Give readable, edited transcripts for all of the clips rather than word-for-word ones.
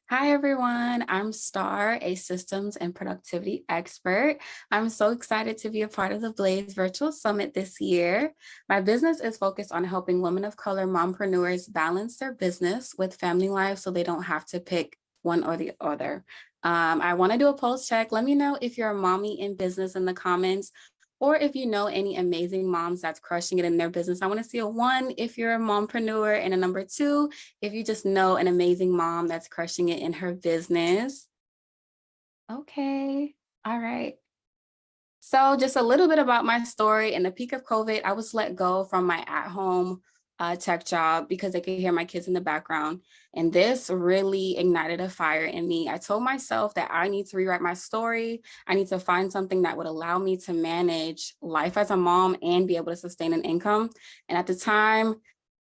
Hi, everyone. I'm Star, a systems and productivity expert. I'm so excited to be a part of the Blaze Virtual Summit this year. My business is focused on helping women of color mompreneurs balance their business with family life so they don't have to pick one or the other. I want to do a pulse check. Let me know if you're a mommy in business in the comments, or if you know any amazing moms that's crushing it in their business. I want to see a 1 if you're a mompreneur, and a number 2 if you just know an amazing mom that's crushing it in her business. Okay. All right. So just a little bit about my story. In the peak of COVID, I was let go from my at-home tech job because they could hear my kids in the background. And this really ignited a fire in me. I told myself that I need to rewrite my story. I need to find something that would allow me to manage life as a mom and be able to sustain an income. And at the time,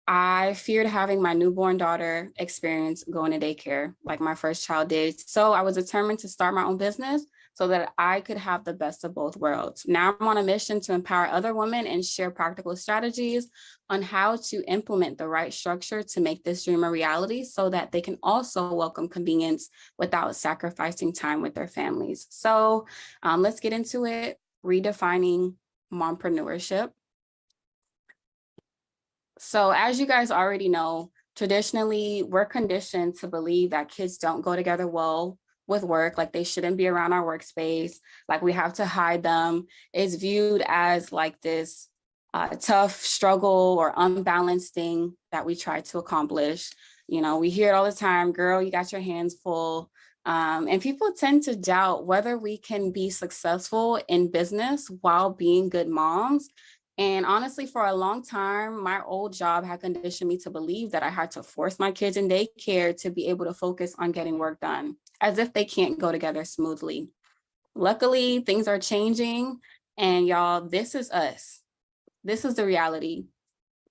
I feared having my newborn daughter experience going to daycare like my first child did. So I was determined to start my own business so that I could have the best of both worlds. Now I'm on a mission to empower other women and share practical strategies on how to implement the right structure to make this dream a reality so that they can also welcome convenience without sacrificing time with their families. So let's get into it. Redefining mompreneurship. So as you guys already know, traditionally, we're conditioned to believe that kids don't go together well with work, like they shouldn't be around our workspace, like we have to hide them. It's viewed as like this tough struggle or unbalanced thing that we try to accomplish. You know, we hear it all the time, girl, you got your hands full. And people tend to doubt whether we can be successful in business while being good moms. And honestly, for a long time, my old job had conditioned me to believe that I had to force my kids in daycare to be able to focus on getting work done, as if they can't go together smoothly. Luckily, things are changing. And y'all, this is us. This is the reality.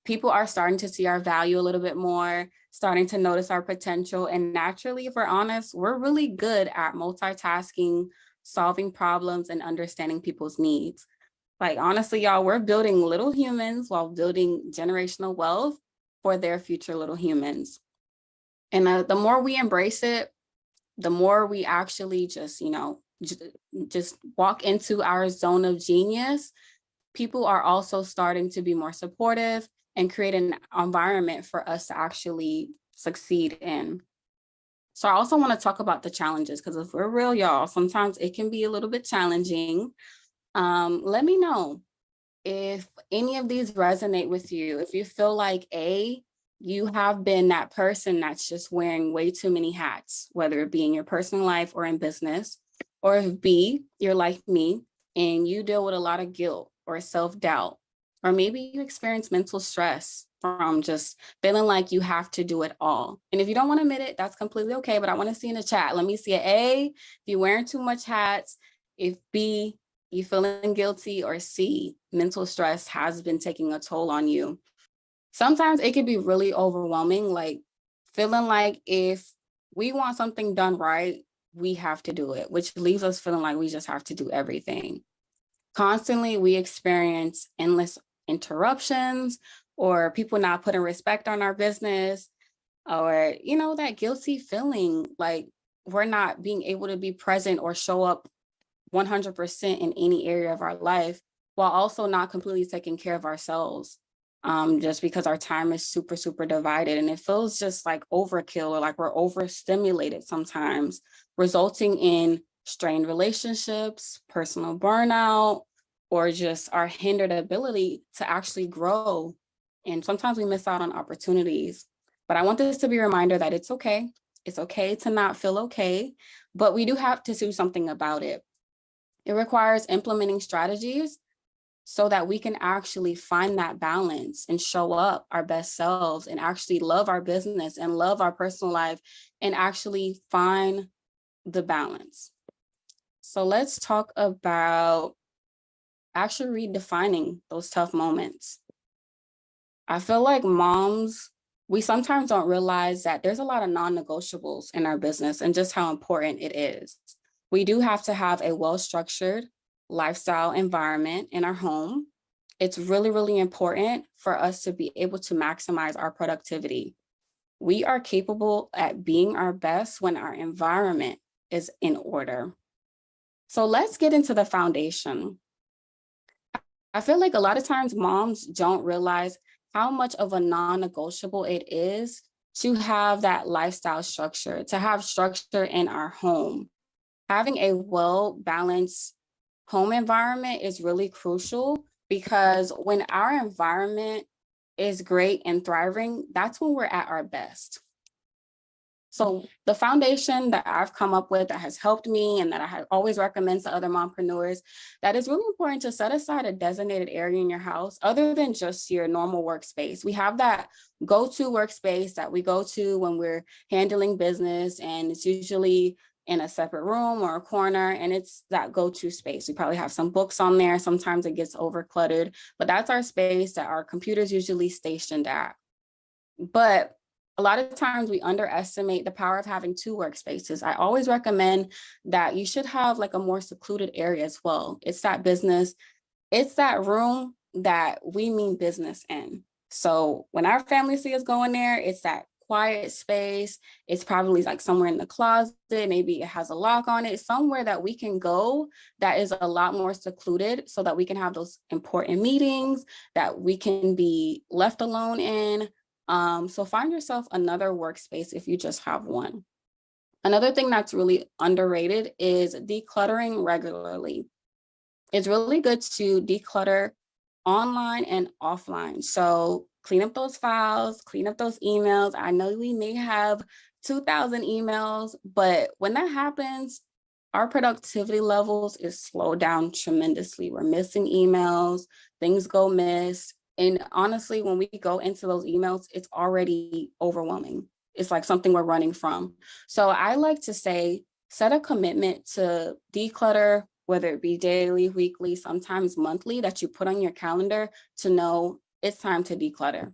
People are starting to see our value a little bit more, starting to notice our potential. And naturally, if we're honest, we're really good at multitasking, solving problems, and understanding people's needs. Like, honestly, y'all, we're building little humans while building generational wealth for their future little humans. And the more we embrace it, the more we actually just, just walk into our zone of genius. People are also starting to be more supportive and create an environment for us to actually succeed in. So I also want to talk about the challenges, because if we're real, y'all, sometimes it can be a little bit challenging. Let me know if any of these resonate with you. If you feel like you have been that person that's just wearing way too many hats, whether it be in your personal life or in business, or if B, you're like me and you deal with a lot of guilt or self-doubt, or maybe you experience mental stress from just feeling like you have to do it all. And if you don't want to admit it, that's completely okay, but I want to see in the chat. Let me see an A, if you're wearing too much hats, if B, you feeling guilty, or C, mental stress has been taking a toll on you. Sometimes it can be really overwhelming, like feeling like if we want something done right, we have to do it, which leaves us feeling like we just have to do everything. Constantly, we experience endless interruptions or people not putting respect on our business, or, that guilty feeling like we're not being able to be present or show up 100% in any area of our life, while also not completely taking care of ourselves, just because our time is super, super divided. And it feels just like overkill, or like we're overstimulated sometimes, resulting in strained relationships, personal burnout, or just our hindered ability to actually grow. And sometimes we miss out on opportunities. But I want this to be a reminder that it's okay. It's okay to not feel okay, but we do have to do something about it. It requires implementing strategies so that we can actually find that balance and show up our best selves and actually love our business and love our personal life and actually find the balance. So let's talk about actually redefining those tough moments. I feel like moms, we sometimes don't realize that there's a lot of non-negotiables in our business and just how important it is. We do have to have a well-structured lifestyle environment in our home. It's really, really important for us to be able to maximize our productivity. We are capable at being our best when our environment is in order. So let's get into the foundation. I feel like a lot of times moms don't realize how much of a non-negotiable it is to have that lifestyle structure, to have structure in our home. Having a well-balanced home environment is really crucial, because when our environment is great and thriving, that's when we're at our best. So the foundation that I've come up with that has helped me and that I always recommend to other mompreneurs, that is really important to set aside a designated area in your house other than just your normal workspace. We have that go-to workspace that we go to when we're handling business, and it's usually in a separate room or a corner, and it's that go-to space. We probably have some books on there. Sometimes it gets overcluttered, but that's our space that our computer's usually stationed at. But a lot of times we underestimate the power of having two workspaces. I always recommend that you should have like a more secluded area as well. It's that business, it's that room that we mean business in. So when our family see us going there, it's that quiet space. It's probably like somewhere in the closet. Maybe it has a lock on it, somewhere that we can go that is a lot more secluded, so that we can have those important meetings that we can be left alone in. So find yourself another workspace if you just have one. Another thing that's really underrated is decluttering regularly. It's really good to declutter online and offline. So clean up those files, clean up those emails. I know we may have 2,000 emails, but when that happens, our productivity levels is slowed down tremendously. We're missing emails, things go missed. And honestly, when we go into those emails, it's already overwhelming. It's like something we're running from. So I like to say, set a commitment to declutter, whether it be daily, weekly, sometimes monthly, that you put on your calendar to know it's time to declutter.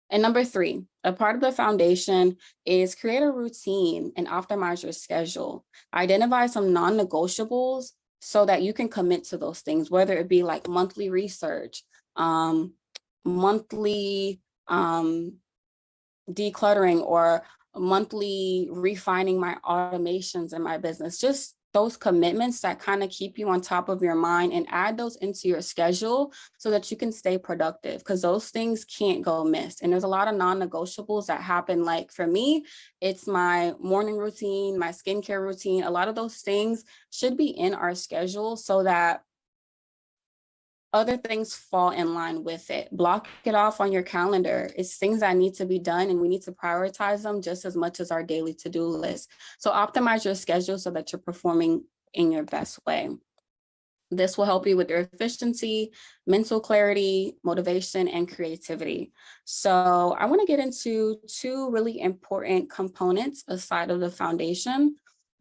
And number 3, a part of the foundation is create a routine and optimize your schedule. Identify some non-negotiables so that you can commit to those things, whether it be like monthly research, monthly decluttering, or monthly refining my automations in my business. Just those commitments that kind of keep you on top of your mind, and add those into your schedule so that you can stay productive, because those things can't go missed. And there's a lot of non-negotiables that happen. Like for me, it's my morning routine, my skincare routine. A lot of those things should be in our schedule so that other things fall in line with it. Block it off on your calendar. It's things that need to be done, and we need to prioritize them just as much as our daily to-do list. So optimize your schedule so that you're performing in your best way. This will help you with your efficiency, mental clarity, motivation, and creativity. So I want to get into 2 really important components aside of the foundation.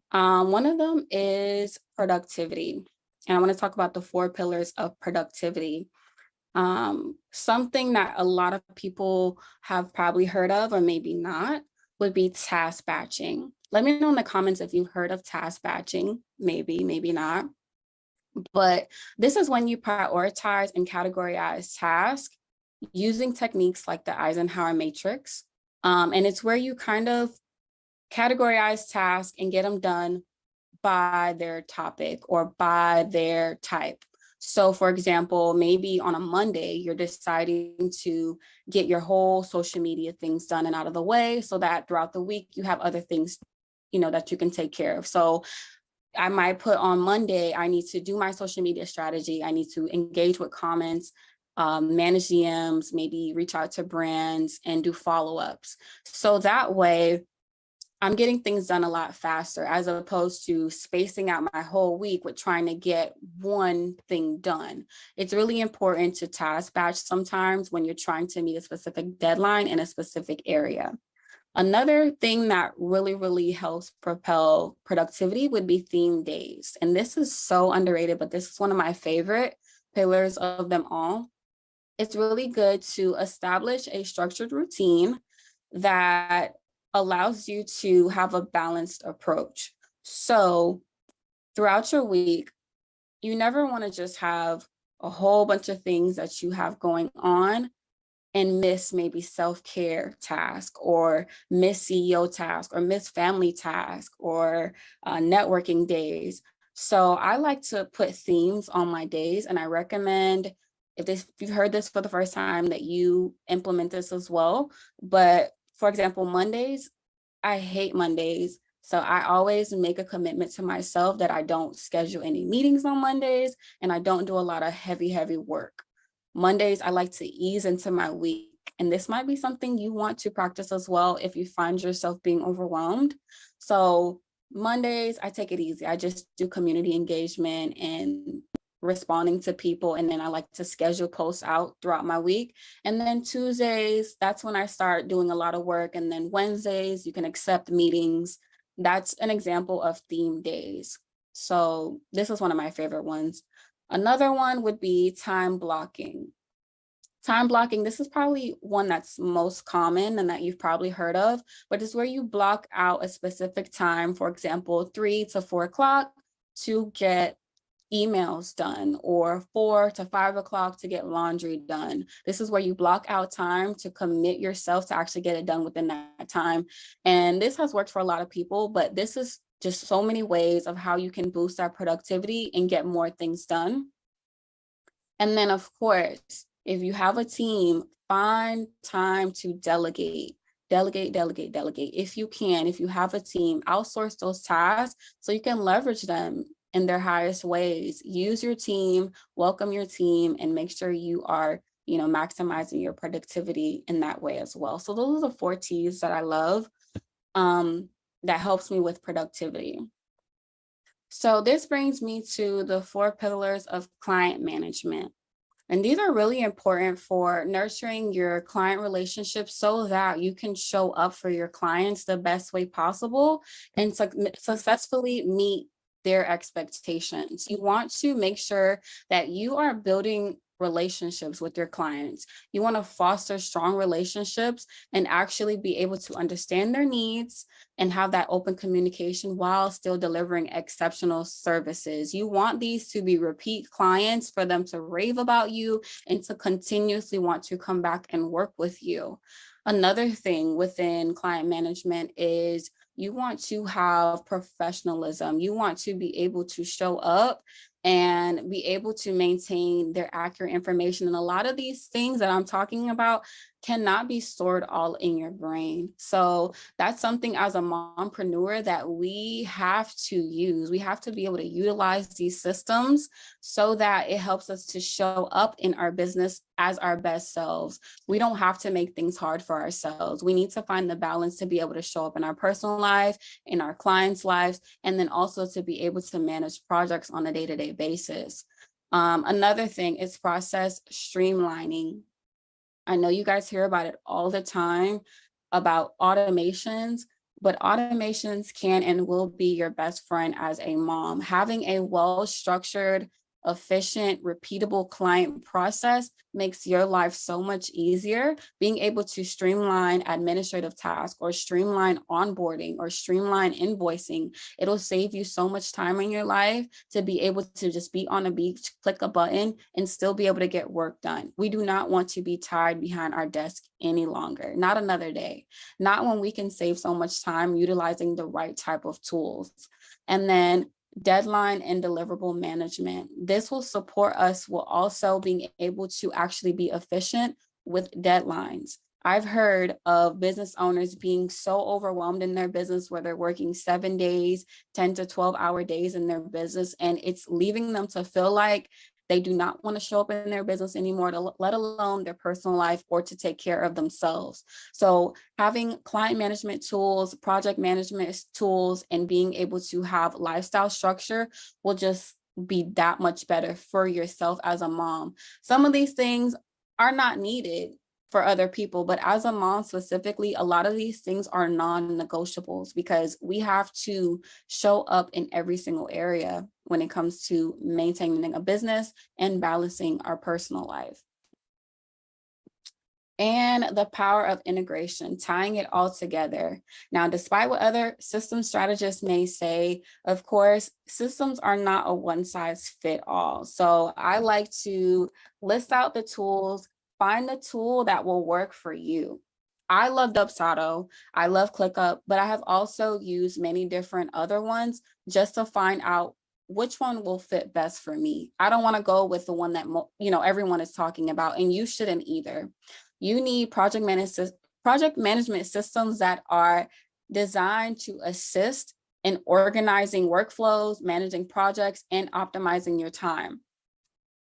One of them is productivity. And I want to talk about the 4 pillars of productivity. Something that a lot of people have probably heard of, or maybe not, would be task batching. Let me know in the comments if you've heard of task batching, maybe, maybe not. But this is when you prioritize and categorize tasks using techniques like the Eisenhower matrix. And it's where you kind of categorize tasks and get them done by their topic or by their type. So for example, maybe on a Monday, you're deciding to get your whole social media things done and out of the way, so that throughout the week you have other things, that you can take care of. So I might put on Monday, I need to do my social media strategy. I need to engage with comments, manage DMs, maybe reach out to brands and do follow-ups. So that way, I'm getting things done a lot faster, as opposed to spacing out my whole week with trying to get one thing done. It's really important to task batch sometimes when you're trying to meet a specific deadline in a specific area. Another thing that really, really helps propel productivity would be theme days. And this is so underrated, but this is one of my favorite pillars of them all. It's really good to establish a structured routine that allows you to have a balanced approach. So throughout your week, you never want to just have a whole bunch of things that you have going on and miss maybe self-care task, or miss CEO task, or miss family task, or networking days. So I like to put themes on my days, and I recommend, if you've heard this for the first time, that you implement this as well. But for example, Mondays, I hate Mondays. So I always make a commitment to myself that I don't schedule any meetings on Mondays, and I don't do a lot of heavy work. Mondays, I like to ease into my week. And this might be something you want to practice as well if you find yourself being overwhelmed. So Mondays, I take it easy. I just do community engagement and responding to people. And then I like to schedule posts out throughout my week. And then Tuesdays, that's when I start doing a lot of work. And then Wednesdays, you can accept meetings. That's an example of theme days. So this is one of my favorite ones. Another one would be time blocking. Time blocking, this is probably one that's most common and that you've probably heard of, but it's where you block out a specific time, for example, 3 to 4 o'clock to get emails done, or 4 to 5 o'clock to get laundry done. This is where you block out time to commit yourself to actually get it done within that time. And this has worked for a lot of people, but this is just so many ways of how you can boost our productivity and get more things done. And then, of course, if you have a team, find time to delegate. Delegate. If you can, if you have a team, outsource those tasks so you can leverage them in their highest ways. Use your team, welcome your team, and make sure you are, maximizing your productivity in that way as well. So those are the 4 T's that I love, that helps me with productivity. So this brings me to the 4 pillars of client management. And these are really important for nurturing your client relationships so that you can show up for your clients the best way possible and successfully meet their expectations. You want to make sure that you are building relationships with your clients. You want to foster strong relationships and actually be able to understand their needs and have that open communication while still delivering exceptional services. You want these to be repeat clients, for them to rave about you and to continuously want to come back and work with you. Another thing within client management is you want to have professionalism. You want to be able to show up and be able to maintain their accurate information. And a lot of these things that I'm talking about cannot be stored all in your brain. So that's something as a mompreneur that we have to use. We have to be able to utilize these systems so that it helps us to show up in our business as our best selves. We don't have to make things hard for ourselves. We need to find the balance to be able to show up in our personal life, in our clients' lives, and then also to be able to manage projects on a day-to-day basis. Another thing is process streamlining. I know you guys hear about it all the time about automations, but automations can and will be your best friend as a mom. Having a well-structured, efficient, repeatable client process makes your life so much easier. Being able to streamline administrative tasks or streamline onboarding or streamline invoicing, it'll save you so much time in your life to be able to just be on a beach, click a button, and still be able to get work done. We do not want to be tied behind our desk any longer, not another day, not when we can save so much time utilizing the right type of tools. And then deadline and deliverable management. This will support us while also being able to actually be efficient with deadlines. I've heard of business owners being so overwhelmed in their business where they're working 7 days, 10 to 12-hour days in their business, and it's leaving them to feel like they do not want to show up in their business anymore, let alone their personal life or to take care of themselves. So having client management tools, project management tools, and being able to have lifestyle structure will just be that much better for yourself as a mom. Some of these things are not needed for other people, but as a mom specifically, a lot of these things are non-negotiables because we have to show up in every single area when it comes to maintaining a business and balancing our personal life. And the power of integration, tying it all together. Now, despite what other system strategists may say, of course, systems are not a one-size-fits-all. So I like to list out the tools find the tool that will work for you. I love Dubsado, I love ClickUp, but I have also used many different other ones just to find out which one will fit best for me. I don't want to go with the one that everyone is talking about, and you shouldn't either. You need project management systems that are designed to assist in organizing workflows, managing projects, and optimizing your time.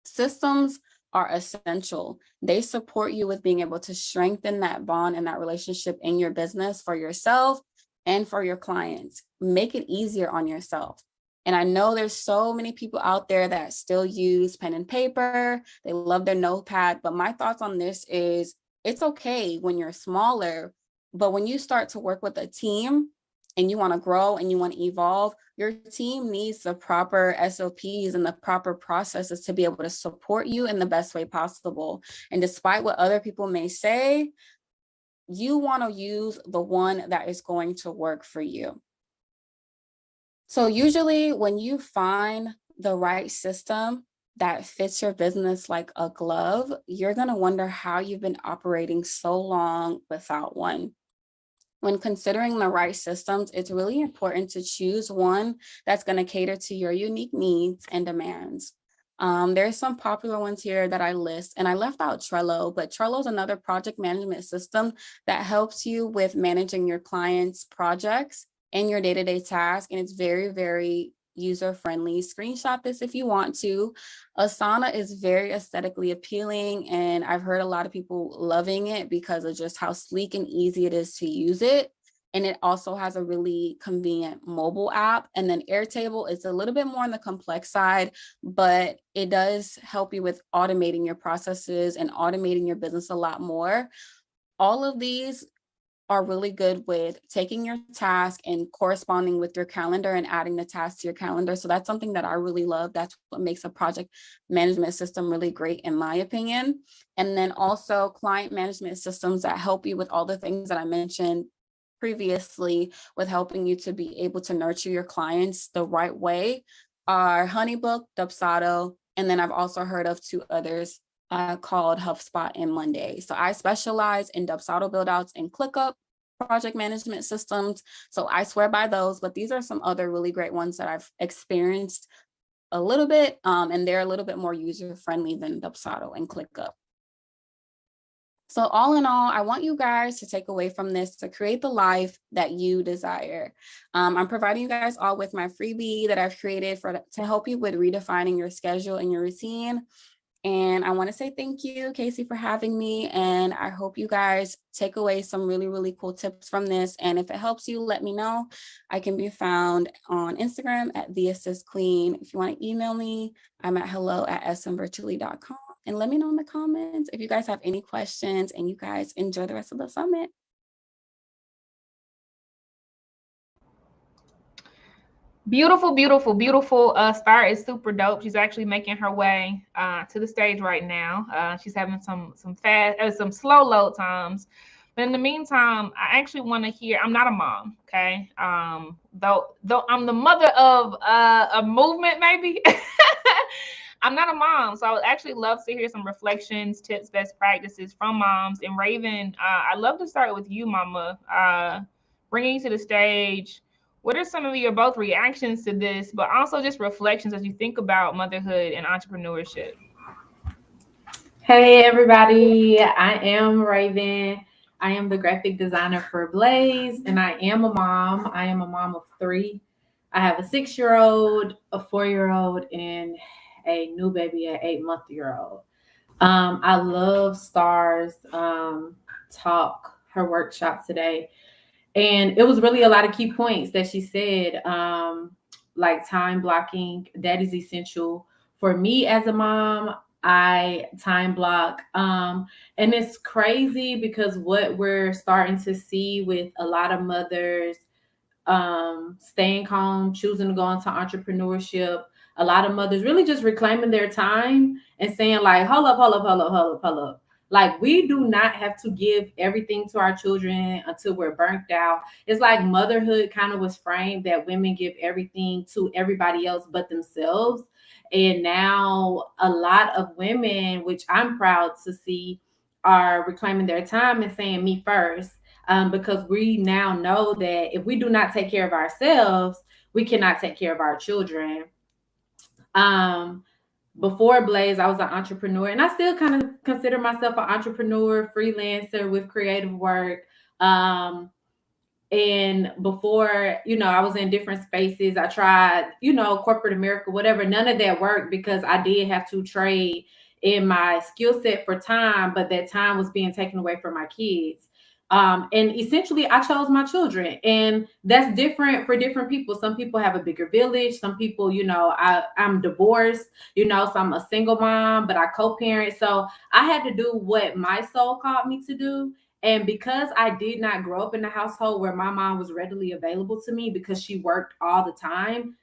Systems are essential. They support you with being able to strengthen that bond and that relationship in your business for yourself and for your clients. Make it easier on yourself. And I know there's so many people out there that still use pen and paper. They love their notepad. But my thoughts on this is it's okay when you're smaller, but when you start to work with a team and you want to grow and you want to evolve, your team needs the proper SOPs and the proper processes to be able to support you in the best way possible. And despite what other people may say, you want to use the one that is going to work for you. So usually when you find the right system that fits your business like a glove, you're going to wonder how you've been operating so long without one. When considering the right systems, it's really important to choose one that's going to cater to your unique needs and demands. There's some popular ones here that I list, and I left out Trello, but Trello is another project management system that helps you with managing your clients' projects and your day-to-day tasks, and it's very, very user-friendly. Screenshot this if you want to. Asana is very aesthetically appealing, and I've heard a lot of people loving it because of just how sleek and easy it is to use it. And it also has a really convenient mobile app. And then Airtable is a little bit more on the complex side, but it does help you with automating your processes and automating your business a lot more. All of these are really good with taking your task and corresponding with your calendar and adding the task to your calendar. So that's something that I really love. That's what makes a project management system really great, in my opinion. And then also client management systems that help you with all the things that I mentioned previously, with helping you to be able to nurture your clients the right way, are Honeybook, Dubsado, and then I've also heard of two others called HubSpot and Monday. So I specialize in Dubsado buildouts and ClickUp project management systems. So I swear by those, but these are some other really great ones that I've experienced a little bit, and they're a little bit more user-friendly than Dubsado and ClickUp. So all in all, I want you guys to take away from this to create the life that you desire. I'm providing you guys all with my freebie that I've created to help you with redefining your schedule and your routine. And I want to say thank you, Casey, for having me. And I hope you guys take away some really, really cool tips from this. And if it helps you, let me know. I can be found on Instagram at theassistqueen. If you want to email me, I'm at hello@smvirtually.com. And let me know in the comments if you guys have any questions, and you guys enjoy the rest of the summit. Beautiful, beautiful, beautiful. Star is super dope. She's actually making her way to the stage right now. She's having some slow load times. But in the meantime, I actually want to hear. I'm not a mom, okay? Though I'm the mother of a movement, maybe. I'm not a mom, so I would actually love to hear some reflections, tips, best practices from moms. And Raven, I'd love to start with you, Mama. Bringing you to the stage. What are some of your both reactions to this, but also just reflections as you think about motherhood and entrepreneurship? Hey everybody, I am Raven. I am the graphic designer for Blaze, and I am a mom. I am a mom of three. I have a 6-year-old, a 4-year-old, and a new baby, an 8-month-year-old. I love Star's talk, her workshop today. And it was really a lot of key points that she said, like time blocking, that is essential. For me as a mom, I time block. And it's crazy because what we're starting to see with a lot of mothers staying home, choosing to go into entrepreneurship, a lot of mothers really just reclaiming their time and saying like, hold up, hold up, hold up, hold up, hold up. Like, we do not have to give everything to our children until we're burnt out. It's like motherhood kind of was framed that women give everything to everybody else but themselves. And now a lot of women, which I'm proud to see, are reclaiming their time and saying me first, because we now know that if we do not take care of ourselves, we cannot take care of our children. Um, Before Blaze, I was an entrepreneur, and I still kind of consider myself an entrepreneur, freelancer with creative work. Um, and before, I was in different spaces. I tried, corporate America, whatever. None of that worked because I did have to trade in my skill set for time, but that time was being taken away from my kids. And essentially, I chose my children, and that's different for different people. Some people have a bigger village. Some people, I'm divorced, so I'm a single mom, but I co-parent. So I had to do what my soul called me to do. And because I did not grow up in a household where my mom was readily available to me because she worked all the time,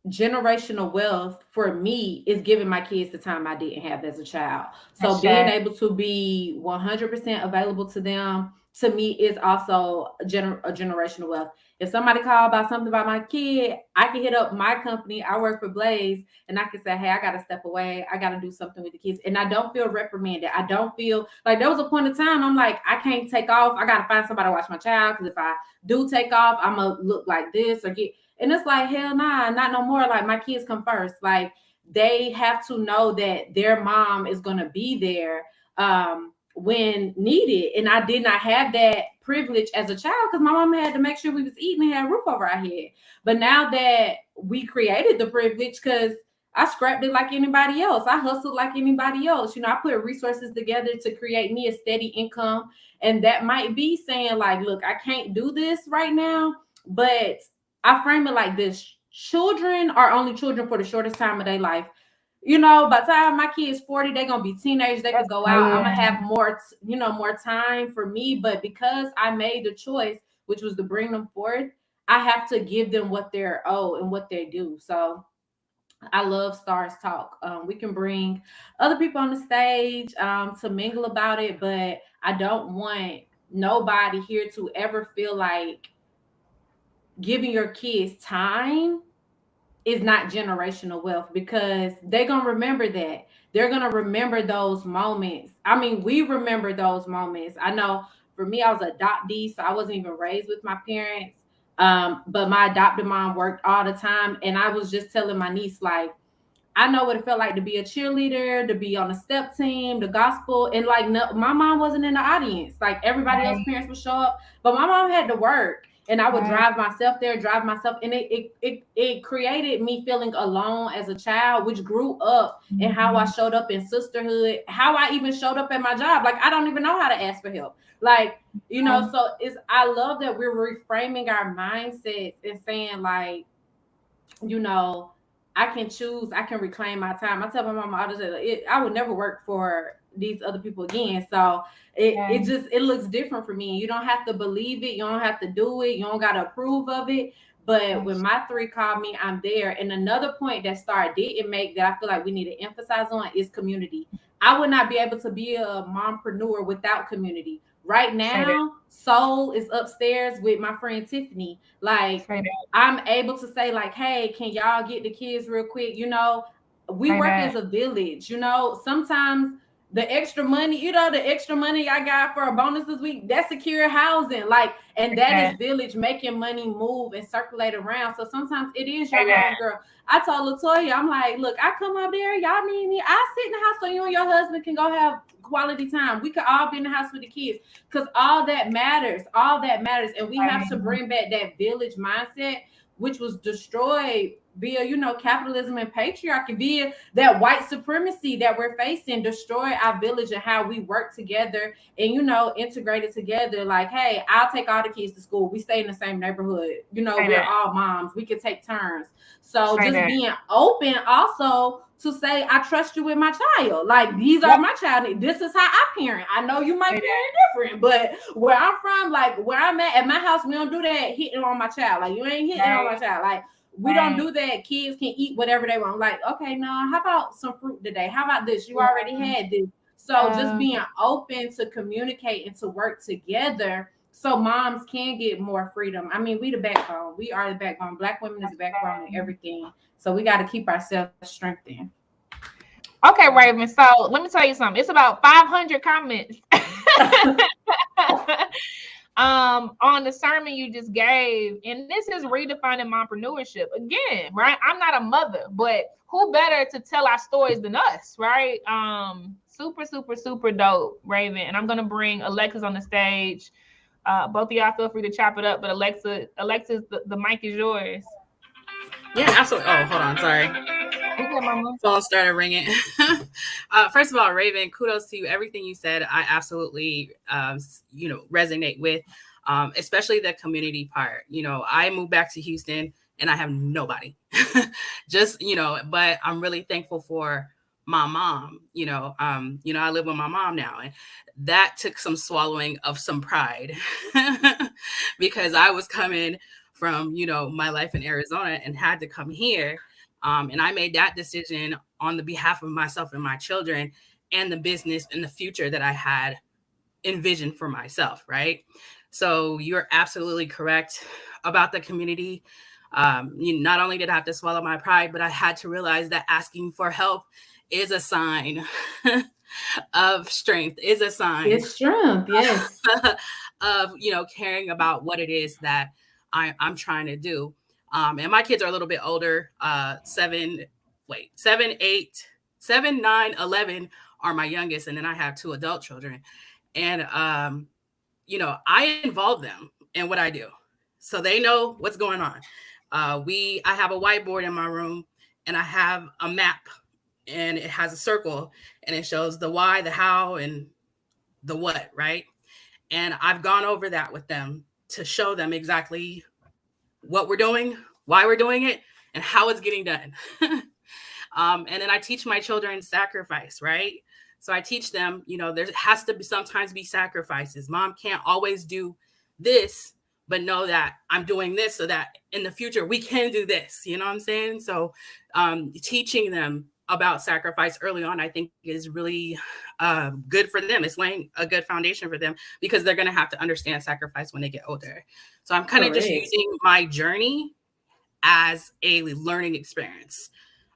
generational wealth for me is giving my kids the time I didn't have as a child. So being able to be 100% available to them, to me, is also a generational wealth. If somebody call about something about my kid, I can hit up my company. I work for Blaze, and I can say, hey, I got to step away. I got to do something with the kids. And I don't feel reprimanded. I don't feel like there was a point in time I'm like, I can't take off. I got to find somebody to watch my child, because if I do take off, I'm going to look like this or get. And it's like, hell nah, not no more. Like, my kids come first. Like, they have to know that their mom is going to be there when needed. And I did not have that privilege as a child because my mom had to make sure we was eating and had a roof over our head. But now that we created the privilege, because I scrapped it like anybody else. I hustled like anybody else. I put resources together to create me a steady income. And that might be saying like, look, I can't do this right now, but I frame it like this: children are only children for the shortest time of their life. By the time my kid's 40, they're gonna be teenagers. They could go out. I'm gonna have more, more time for me. But because I made the choice, which was to bring them forth, I have to give them what they're owed and what they do. So I love Stars Talk. We can bring other people on the stage to mingle about it, but I don't want nobody here to ever feel like giving your kids time is not generational wealth, because they're going to remember that. They're going to remember those moments. I mean, we remember those moments. I know for me, I was an adoptee, so I wasn't even raised with my parents. But my adopted mom worked all the time. And I was just telling my niece, like, I know what it felt like to be a cheerleader, to be on a step team, the gospel. And like, no, my mom wasn't in the audience. Like, everybody else's parents would show up, but my mom had to work. And I would drive myself there, and it created me feeling alone as a child, which grew up in how I showed up in sisterhood, how I even showed up at my job. Like, I don't even know how to ask for help. Like, so I love that we're reframing our mindsets and saying like, I can choose, I can reclaim my time. I tell my mama all the time, I would never work for these other people again. So it looks different for me. You don't have to believe it, you don't have to do it, you don't gotta approve of it. But when my three called me, I'm there. And another point that Star didn't make that I feel like we need to emphasize on is community. I would not be able to be a mompreneur without community. Right now, Soul is upstairs with my friend Tiffany. Like, I'm able to say like, hey, can y'all get the kids real quick? We work as a village. Sometimes the extra money, I got for a bonus this week, that's secure housing. Like, and that is village making money move and circulate around. So sometimes it is your home, girl. I told LaToya, I'm like, look, I come up there, y'all need me, I sit in the house so you and your husband can go have quality time. We could all be in the house with the kids, because all that matters. And we have to bring back that village mindset, which was destroyed via, capitalism and patriarchy, via that white supremacy that we're facing, destroy our village and how we work together and, integrate it together. Like, hey, I'll take all the kids to school. We stay in the same neighborhood. We're all moms. We can take turns. So just being open also to say, I trust you with my child. Like, these are my child. This is how I parent. I know you might parent different, but where I'm from, like where I'm at my house, we don't do that hitting on my child. Like, you ain't hitting on my child. Like, we don't do that. Kids can eat whatever they want. Like, okay, no, how about some fruit today? How about this? You already had this. So just being open to communicate and to work together so moms can get more freedom. I mean, we the backbone. We are the backbone. Black women is the backbone in everything. So we got to keep ourselves strengthened. Okay, Raven. So let me tell you something. It's about 500 comments on the sermon you just gave. And this is redefining mompreneurship. Again, right? I'm not a mother, but who better to tell our stories than us, right? Super, super, super dope, Raven. And I'm gonna bring Alexis on the stage. Both of y'all feel free to chop it up, but Alexis, the mic is yours. Yeah, absolutely. Oh, hold on. Sorry. Okay, mama. Phone started ringing. First of all, Raven, kudos to you. Everything you said, I absolutely, resonate with, especially the community part. I moved back to Houston and I have nobody. Just, but I'm really thankful for my mom. I live with my mom now, and that took some swallowing of some pride because I was coming from, my life in Arizona and had to come here. And I made that decision on the behalf of myself and my children and the business and the future that I had envisioned for myself, right? So you're absolutely correct about the community. Not only did I have to swallow my pride, but I had to realize that asking for help is a sign of strength, is a sign. It's strength, yes. Of, caring about what it is that I'm trying to do. And my kids are a little bit older. 7, 8, 7, 9, 11 are my youngest. And then I have 2 adult children. And, I involve them in what I do. So they know what's going on. I have a whiteboard in my room and I have a map and it has a circle and it shows the why, the how, and the what, right? And I've gone over that with them to show them exactly what we're doing, why we're doing it, and how it's getting done. And then I teach my children sacrifice, right? So I teach them, there has to be sometimes be sacrifices. Mom can't always do this, but know that I'm doing this so that in the future we can do this. You know what I'm saying? So teaching them about sacrifice early on, I think is really good for them. It's laying a good foundation for them because they're going to have to understand sacrifice when they get older. So I'm kind of just using my journey as a learning experience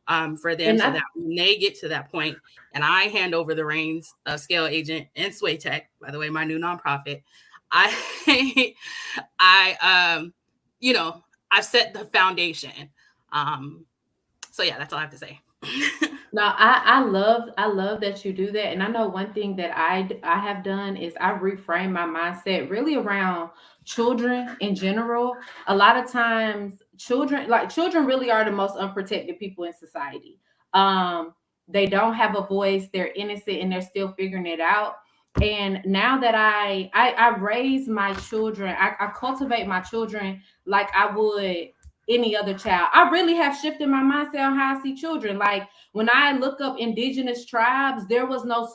for them, so that when they get to that point and I hand over the reins of Scale Agent and Sway Tech, by the way, my new nonprofit, I've set the foundation. So yeah, that's all I have to say. No, I love that you do that. And I know one thing that I have done is I reframe my mindset really around children in general. A lot of times children really are the most unprotected people in society. They don't have a voice, they're innocent and they're still figuring it out. And now that I raise my children, I cultivate my children like I would any other child. I really have shifted my mindset on how I see children. Like when I look up indigenous tribes, there was no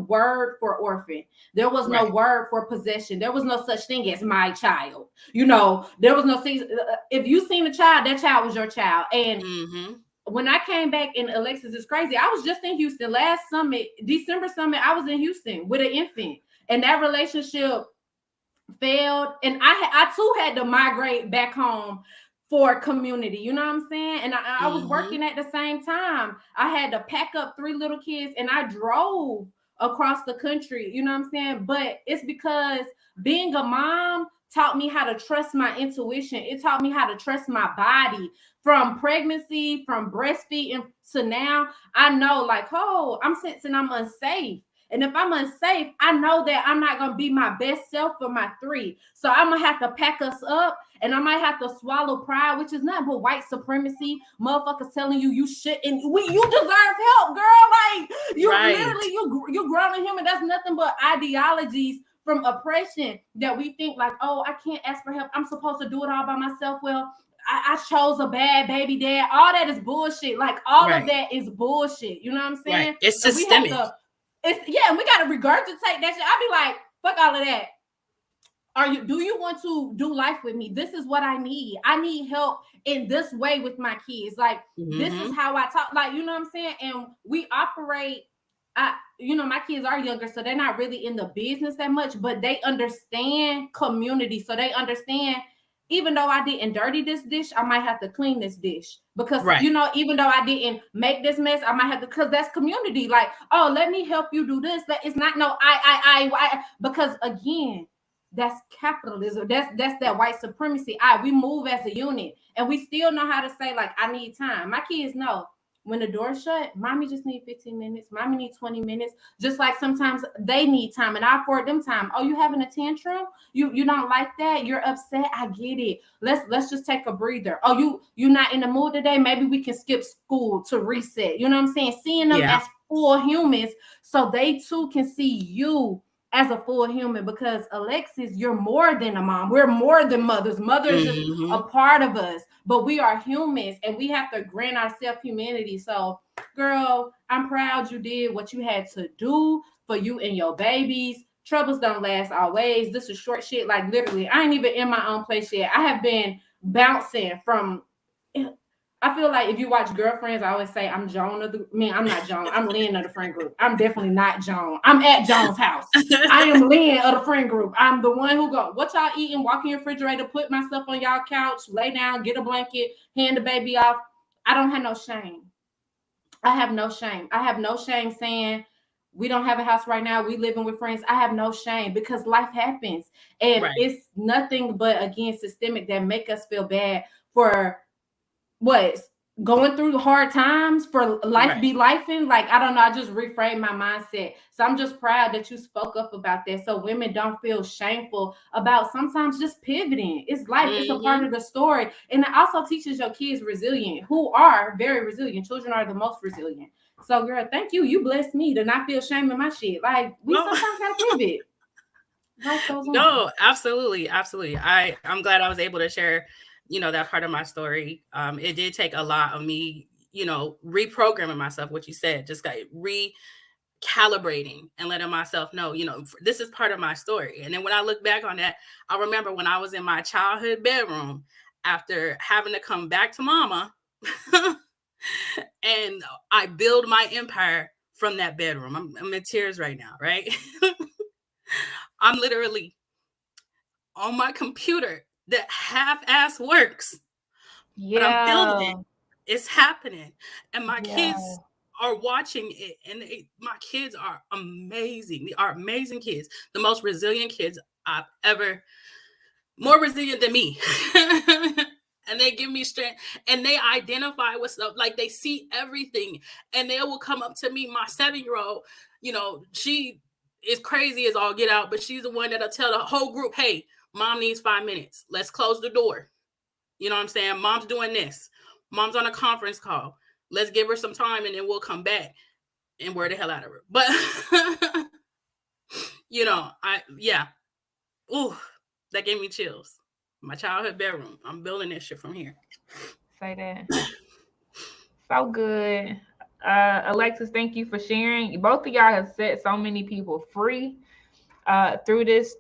word for orphan. There was no word for possession. There was no such thing as my child. There was no if you seen a child, that child was your child. And when I came back, and Alexis is crazy, I was just in Houston last summit, December summit. I was in Houston with an infant, and that relationship failed, and I too had to migrate back home for community. You know what I'm saying? And I was working at the same time. I had to pack up 3 little kids, and I drove across the country. You know what I'm saying? But it's because being a mom taught me how to trust my intuition. It taught me how to trust my body. From pregnancy, from breastfeeding to now, I know like, oh, I'm sensing I'm unsafe. And if I'm unsafe, I know that I'm not going to be my best self for my 3. So I'm going to have to pack us up, and I might have to swallow pride, which is nothing but white supremacy. Motherfuckers telling you shouldn't, you deserve help, girl. Like literally, you grown human. That's nothing but ideologies from oppression that we think like, oh, I can't ask for help. I'm supposed to do it all by myself. Well, I chose a bad baby dad. All that is bullshit. Like all of that is bullshit. You know what I'm saying? Right. It's systemic. And we gotta regurgitate that shit. I'd be like, fuck all of that. Do you want to do life with me? This is what I need. I need help in this way with my kids. Like this is how I talk. Like, you know what I'm saying? And we operate. My kids are younger, so they're not really in the business that much, but they understand community. So they understand even though I didn't dirty this dish, I might have to clean this dish because, Right. you know, even though I didn't make this mess, I might have to, because that's community. Like, oh, let me help you do this. That it's not no, I, because again, that's capitalism. That's that white supremacy. We move as a unit, and we still know how to say, like, I need time. My kids know when the door's shut, mommy just need 15 minutes, mommy need 20 minutes. Just like sometimes they need time, and I afford them time. Oh, you having a tantrum? You don't like that? You're upset? I get it. Let's just take a breather. Oh, you not in the mood today? Maybe we can skip school to reset. You know what I'm saying? Seeing them as full humans, so they too can see you as a full human, because Alexis, you're more than a mom. We're more than mothers. Mother is just a part of us, but we are humans, and we have to grant ourselves humanity. So, girl, I'm proud you did what you had to do for you and your babies. Troubles don't last always. This is short shit. Like, literally, I ain't even in my own place yet. I have been bouncing from. I feel like if you watch Girlfriends, I always say I'm Joan of the. I'm not Joan. I'm Lynn of the friend group. I'm definitely not Joan. I'm at Joan's house. I am Lynn of the friend group. I'm the one who go, what y'all eating? Walk in your refrigerator, put my stuff on y'all couch, lay down, get a blanket, hand the baby off. I don't have no shame. I have no shame. I have no shame saying we don't have a house right now. We living with friends. I have no shame, because life happens, and it's nothing but, again, systemic that make us feel bad for what going through hard times, for life be lifing. Like, I don't know, I just reframe my mindset. So I'm just proud that you spoke up about that, so women don't feel shameful about sometimes just pivoting. It's life. It's a part of the story, and it also teaches your kids resilient, who are very resilient. Children are the most resilient. So, girl, thank you. You blessed me to not feel shame in my shit. Like, we sometimes gotta pivot. Life goes on. No, absolutely. I'm glad I was able to share, that part of my story. It did take a lot of me, reprogramming myself, what you said, just got recalibrating and letting myself know, this is part of my story. And then when I look back on that, I remember when I was in my childhood bedroom after having to come back to mama and I build my empire from that bedroom. I'm in tears right now, right? I'm literally on my computer that half-ass works, but I'm building it. It's happening, and my kids are watching it, and my kids are amazing. They are amazing kids, the most resilient kids I've ever, more resilient than me. And they give me strength, and they identify with stuff. Like, they see everything, and they will come up to me. My 7-year-old, she is crazy as all get out, but she's the one that'll tell the whole group, hey, mom needs 5 minutes. Let's close the door. You know what I'm saying? Mom's doing this. Mom's on a conference call. Let's give her some time, and then we'll come back and wear the hell out of her. But, ooh, that gave me chills. My childhood bedroom. I'm building this shit from here. Say that. So good. Alexis, thank you for sharing. Both of y'all have set so many people free through this.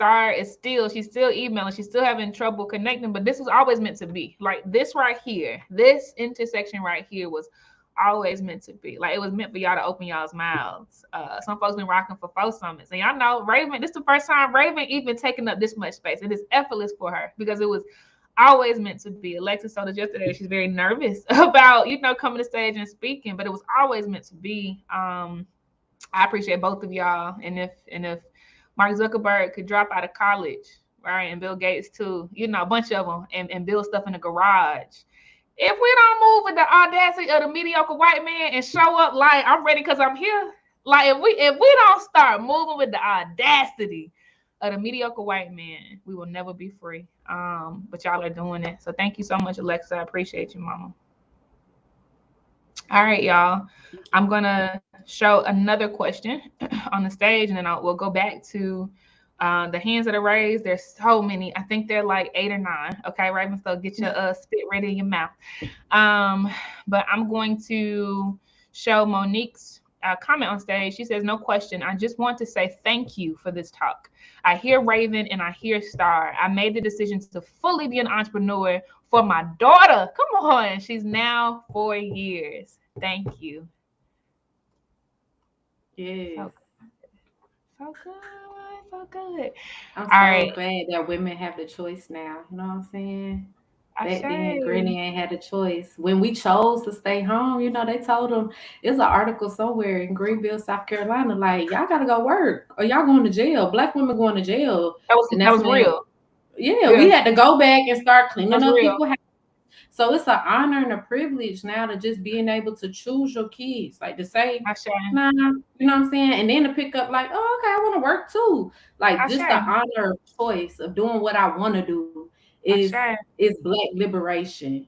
She's still emailing. She's still having trouble connecting, but this was always meant to be. Like, this right here, this intersection right here was always meant to be. Like, it was meant for y'all to open y'all's mouths. Some folks been rocking for 4 summits, and y'all know Raven, this is the first time Raven even taking up this much space. It is effortless for her, because it was always meant to be. Alexis told us yesterday she's very nervous about, coming to stage and speaking, but it was always meant to be. I appreciate both of y'all. And if Mark Zuckerberg could drop out of college, right, and Bill Gates too, a bunch of them, and build stuff in the garage. If we don't move with the audacity of the mediocre white man and show up like I'm ready because I'm here, like if we don't start moving with the audacity of the mediocre white man, we will never be free. But y'all are doing it. So thank you so much, Alexa. I appreciate you, mama. All right, y'all. I'm gonna show another question on the stage, and then we'll go back to the hands that are raised. There's so many. I think they're like 8 or 9. Okay, Raven, so get your spit ready in your mouth. But I'm going to show Monique's comment on stage. She says, no question. I just want to say thank you for this talk. I hear Raven and I hear Star. I made the decision to fully be an entrepreneur for my daughter. Come on. She's now 4 years. Thank you. Yes. So good. so good. I'm All so right. glad that women have the choice now. You know what I'm saying? I Back then, say. Granny ain't had a choice. When we chose to stay home, they told them, there's an article somewhere in Greenville, South Carolina, like, y'all gotta go work or y'all going to jail. Black women going to jail. And That that's was when, real. yeah, we had to go back and start cleaning That's up real. people's. So it's an honor and a privilege now to just being able to choose your kids, like to say, I say. nah, you know what I'm saying? And then to pick up like, oh, okay, I want to work too. Like I just say. the honor choice of doing what I want to do I is say. Black liberation.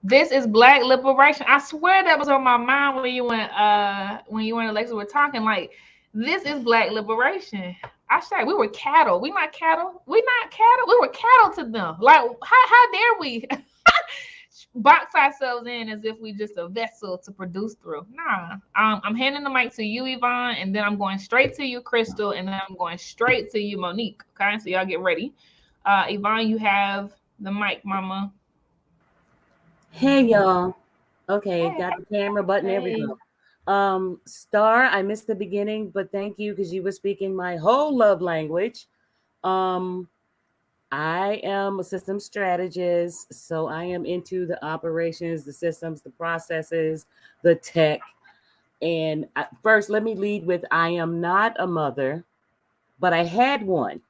This is Black liberation. I swear that was on my mind when you and Alexa were talking. Like, this is Black liberation. I say we were cattle. We not cattle. We not cattle. We were cattle to them. Like, how dare we box ourselves in as if we just a vessel to produce through? Nah. I'm handing the mic to you, Yvonne, and then I'm going straight to you, Crystal, and then I'm going straight to you, Monique. Okay, so y'all get ready. Yvonne, you have the mic, Mama. Hey y'all. Okay, Hey. got the camera button. There we go. Star, I missed the beginning, but thank you because you were speaking my whole love language. I am a systems strategist, so I am into the operations, the systems, the processes, the tech. And first, let me lead with I am not a mother, but I had one.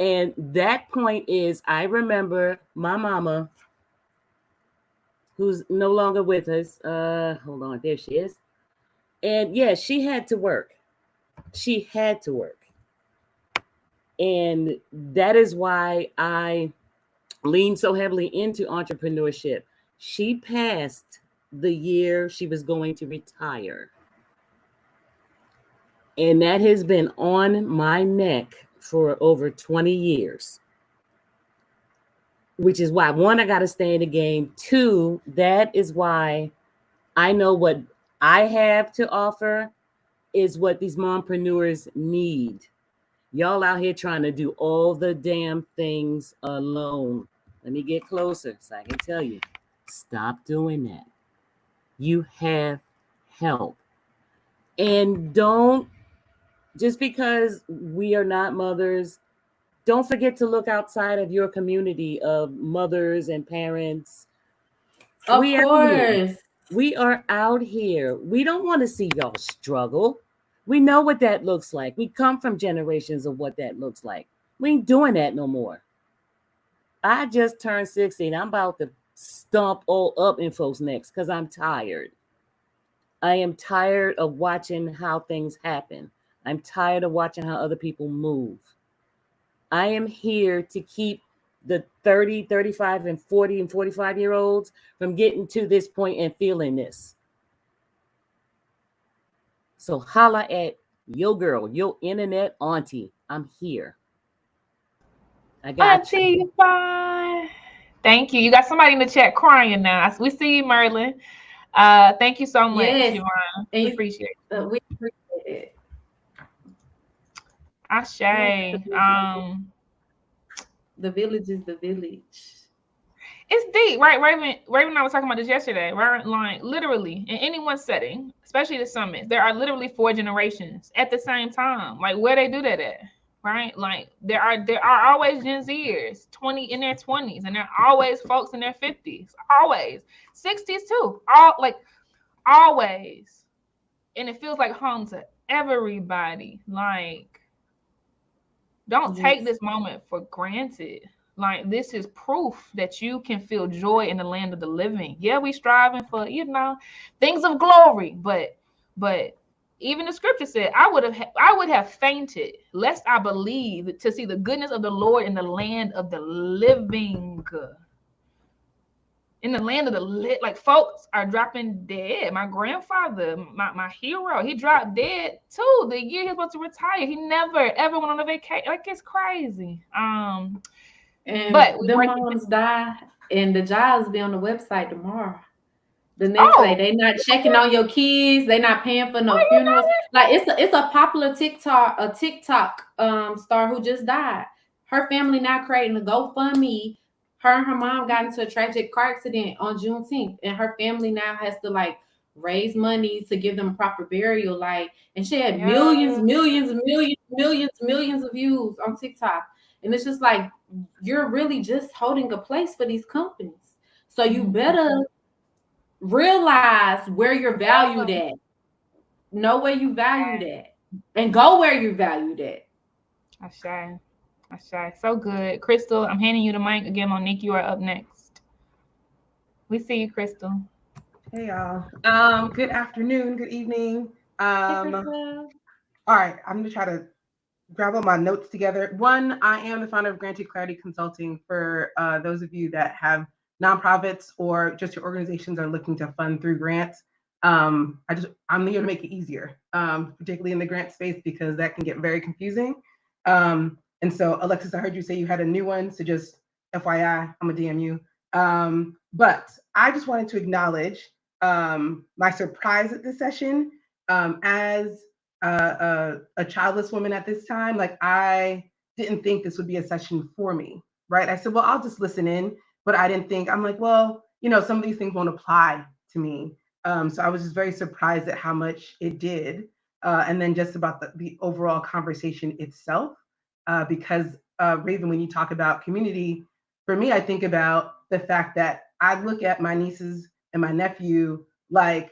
And that point is, I remember my mama, who's no longer with us. Hold on, there she is. And yeah, she had to work. She had to work. And that is why I leaned so heavily into entrepreneurship. She passed the year she was going to retire. And that has been on my neck for over 20 years. Which is why, one, I got to stay in the game. Two, that is why I know what I have to offer is what these mompreneurs need. Y'all out here trying to do all the damn things alone. Let me get closer so I can tell you. Stop doing that. You have help. And don't, just because we are not mothers, don't forget to look outside of your community of mothers and parents. Of course. We are out here. We don't want to see y'all struggle. We know what that looks like. We come from generations of what that looks like. We ain't doing that no more. I just turned 16. I'm about to stomp all up in folks' necks because I'm tired. I am tired of watching how things happen. I'm tired of watching how other people move. I am here to keep the 30, 35, and 40 and 45-year-olds from getting to this point and feeling this. So holla at your girl, your internet auntie. I'm here. I got you. Fine. Thank you. You got somebody in the chat crying now. We see you, Merlin. Thank you so much, Yes. Yvonne. We appreciate it. We appreciate it. Ashe. The village is the village. It's deep, right? Raven and I was talking about this yesterday, right? Like, literally, in any one setting, especially the summit, there are literally 4 generations at the same time. Like, where they do that at, right? Like, there are always Gen Zers, in their 20s, and there are always folks in their 50s, always 60s too, always. And it feels like home to everybody. Like, don't take this moment for granted. Like, this is proof that you can feel joy in the land of the living. Yeah, we striving for, things of glory, but even the scripture said, I would have fainted lest I believe to see the goodness of the Lord in the land of the living. In the land of the like, folks are dropping dead. My grandfather, my hero, he dropped dead too. The year he was supposed to retire, he never ever went on a vacation. Like, it's crazy. But the moms die, and the jobs be on the website tomorrow. The next day, they not checking on your kids. They not paying for no funerals. Like, it's a popular TikTok star who just died. Her family now creating a GoFundMe. Her and her mom got into a tragic car accident on Juneteenth, and her family now has to, like, raise money to give them proper burial. Like, and she had Yeah. millions of views on TikTok. And it's just like, you're really just holding a place for these companies. So you better realize where you're valued at. Know where you valued at. And go where you're valued at. Ashay. So good. Crystal, I'm handing you the mic again. Monique, you are up next. We see you, Crystal. Hey y'all. Good afternoon, good evening. All right, I'm gonna try to grab all my notes together. One, I am the founder of Granted Clarity Consulting for those of you that have nonprofits or just your organizations are looking to fund through grants. I'm here to make it easier, particularly in the grant space, because that can get very confusing. And so, Alexis, I heard you say you had a new one, so just FYI, I'm gonna DM you. But I just wanted to acknowledge my surprise at this session. As a childless woman at this time, like, I didn't think this would be a session for me, right? I said, well, I'll just listen in, but I didn't think, I'm like, well, some of these things won't apply to me. So I was just very surprised at how much it did. And then just about the overall conversation itself, because Raven, when you talk about community, for me, I think about the fact that I look at my nieces and my nephew like,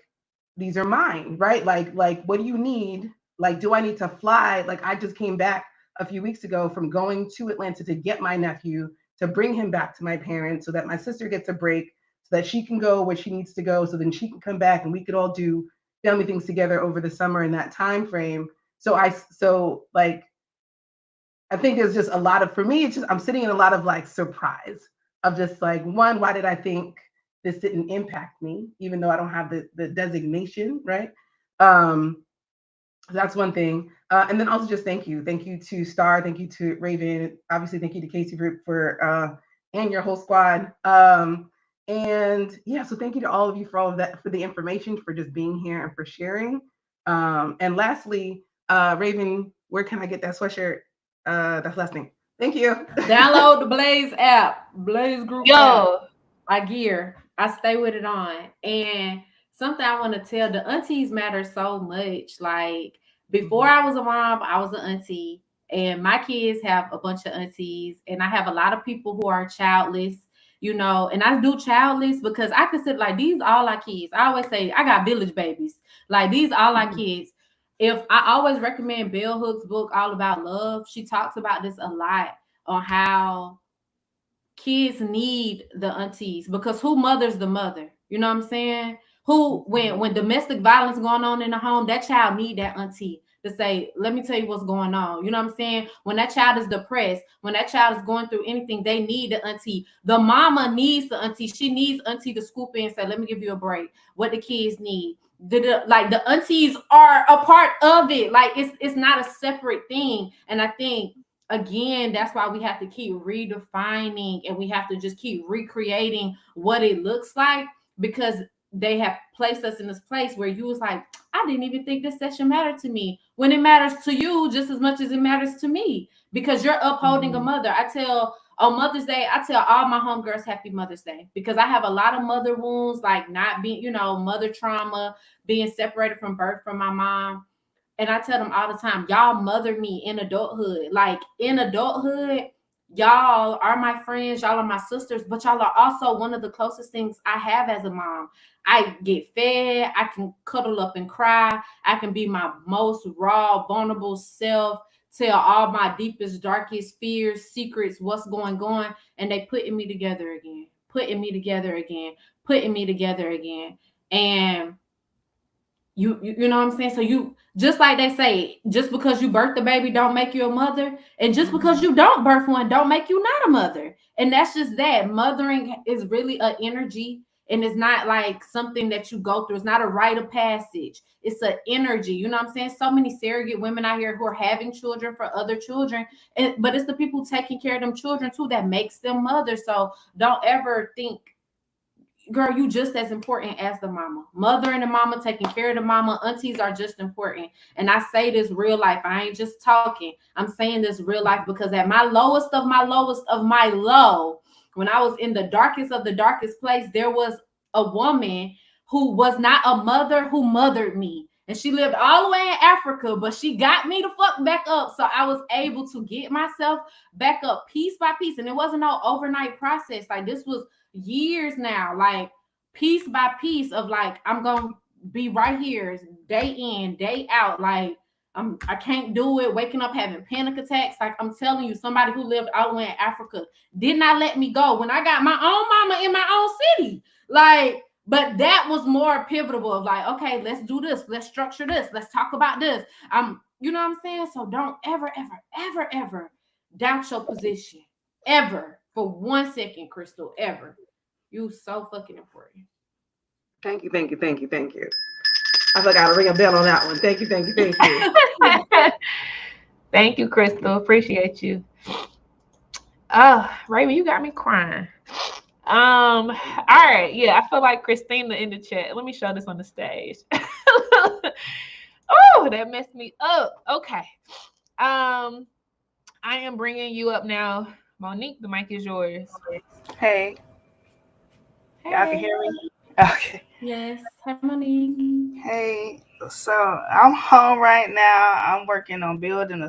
these are mine, right? Like, what do you need? Like, do I need to fly? Like, I just came back a few weeks ago from going to Atlanta to get my nephew, to bring him back to my parents so that my sister gets a break, so that she can go where she needs to go, so then she can come back and we could all do family things together over the summer in that time frame. So I think there's just a lot of, for me, it's just, I'm sitting in a lot of like surprise of just like, one, why did I think this didn't impact me, even though I don't have the designation, right? That's one thing. And then also just thank you to Star, thank you to Raven, obviously thank you to Casey Group for, and your whole squad. And yeah, so thank you to all of you for all of that, for the information, for just being here and for sharing. And lastly, Raven, where can I get that sweatshirt? That's last thing. Thank you. Download the Blaze app, Blaze Group app. My gear, I stay with it on. And something I want to tell, the aunties matter so much. Like, before I was a mom, I was an auntie, and my kids have a bunch of aunties, and I have a lot of people who are childless, and I do childless because I consider, like, these all our kids. I always say I got village babies. Like, these all our kids. If I always recommend Bell Hooks' book, All About Love, she talks about this a lot on how kids need the aunties, because who mothers the mother? You know what I'm saying? Who, when domestic violence going on in the home, that child need that auntie to say, let me tell you what's going on. You know what I'm saying? When that child is depressed, when that child is going through anything, they need the auntie. The mama needs the auntie. She needs auntie to scoop in and say, let me give you a break. What the kids need. Like, the aunties are a part of it. Like, it's not a separate thing. And I think, again, that's why we have to keep redefining, and we have to just keep recreating what it looks like, because they have placed us in this place where you was like, I didn't even think this session mattered to me, when it matters to you just as much as it matters to me, because you're upholding a mother. On Mother's Day, I tell all my homegirls Happy Mother's Day, because I have a lot of mother wounds, like not being, mother trauma, being separated from birth from my mom. And I tell them all the time, y'all mother me in adulthood. Like, in adulthood, y'all are my friends, y'all are my sisters, but y'all are also one of the closest things I have as a mom. I get fed, I can cuddle up and cry, I can be my most raw, vulnerable self, tell all my deepest, darkest fears, secrets, what's going on, and they putting me together again. And you know what I'm saying? So you, just like they say, just because you birth the baby don't make you a mother, and just because you don't birth one don't make you not a mother. And that's just that. Mothering is really an energy, and it's not like something that you go through. It's not a rite of passage. It's an energy. You know what I'm saying? So many surrogate women out here who are having children for other children, but it's the people taking care of them children too that makes them mothers. So don't ever think, girl, you just as important as the mama. Mother and the mama, taking care of the mama, aunties are just important. And I say this real life. I ain't just talking. I'm saying this real life, because at my lowest of my low, when I was in the darkest of the darkest place, there was a woman who was not a mother who mothered me. And she lived all the way in Africa, but she got me the fuck back up. So I was able to get myself back up piece by piece. And it wasn't no overnight process. Like, this was years now, like piece by piece of like, I'm going to be right here day in, day out. Like, I can't do it. Waking up having panic attacks. Like, I'm telling you, somebody who lived all the way in Africa did not let me go when I got my own mama in my own city. Like, but that was more pivotal of like, okay, let's do this. Let's structure this. Let's talk about this. You know what I'm saying? So don't ever, ever, ever, ever doubt your position. Ever. For 1 second, Crystal. Ever. You so fucking important. Thank you. I feel like I gotta ring a bell on that one. Thank you. Thank you, Crystal. Appreciate you. Raven, you got me crying. All right. Yeah, I feel like Christina in the chat. Let me show this on the stage. Oh, that messed me up. Okay. I am bringing you up now. Monique, the mic is yours. Hey. Y'all can hear me? Okay. Yes. Hi, Monique. Hey. So I'm home right now. I'm working on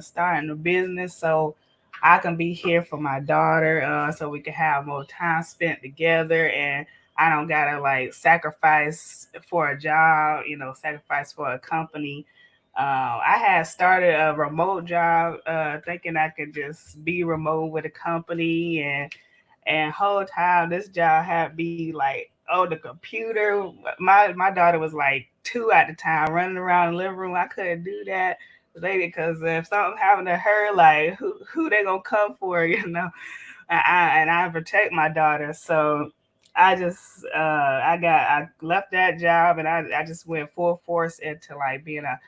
starting a business so I can be here for my daughter, so we can have more time spent together, and I don't gotta like sacrifice for a job, sacrifice for a company. I had started a remote job, thinking I could just be remote with a company, and whole time this job had me like on the computer. My daughter was like 2 at the time, running around the living room. I couldn't do that, because if something happened to her, like who they gonna come for, And I protect my daughter, so I just I left that job, and I just went full force into like being an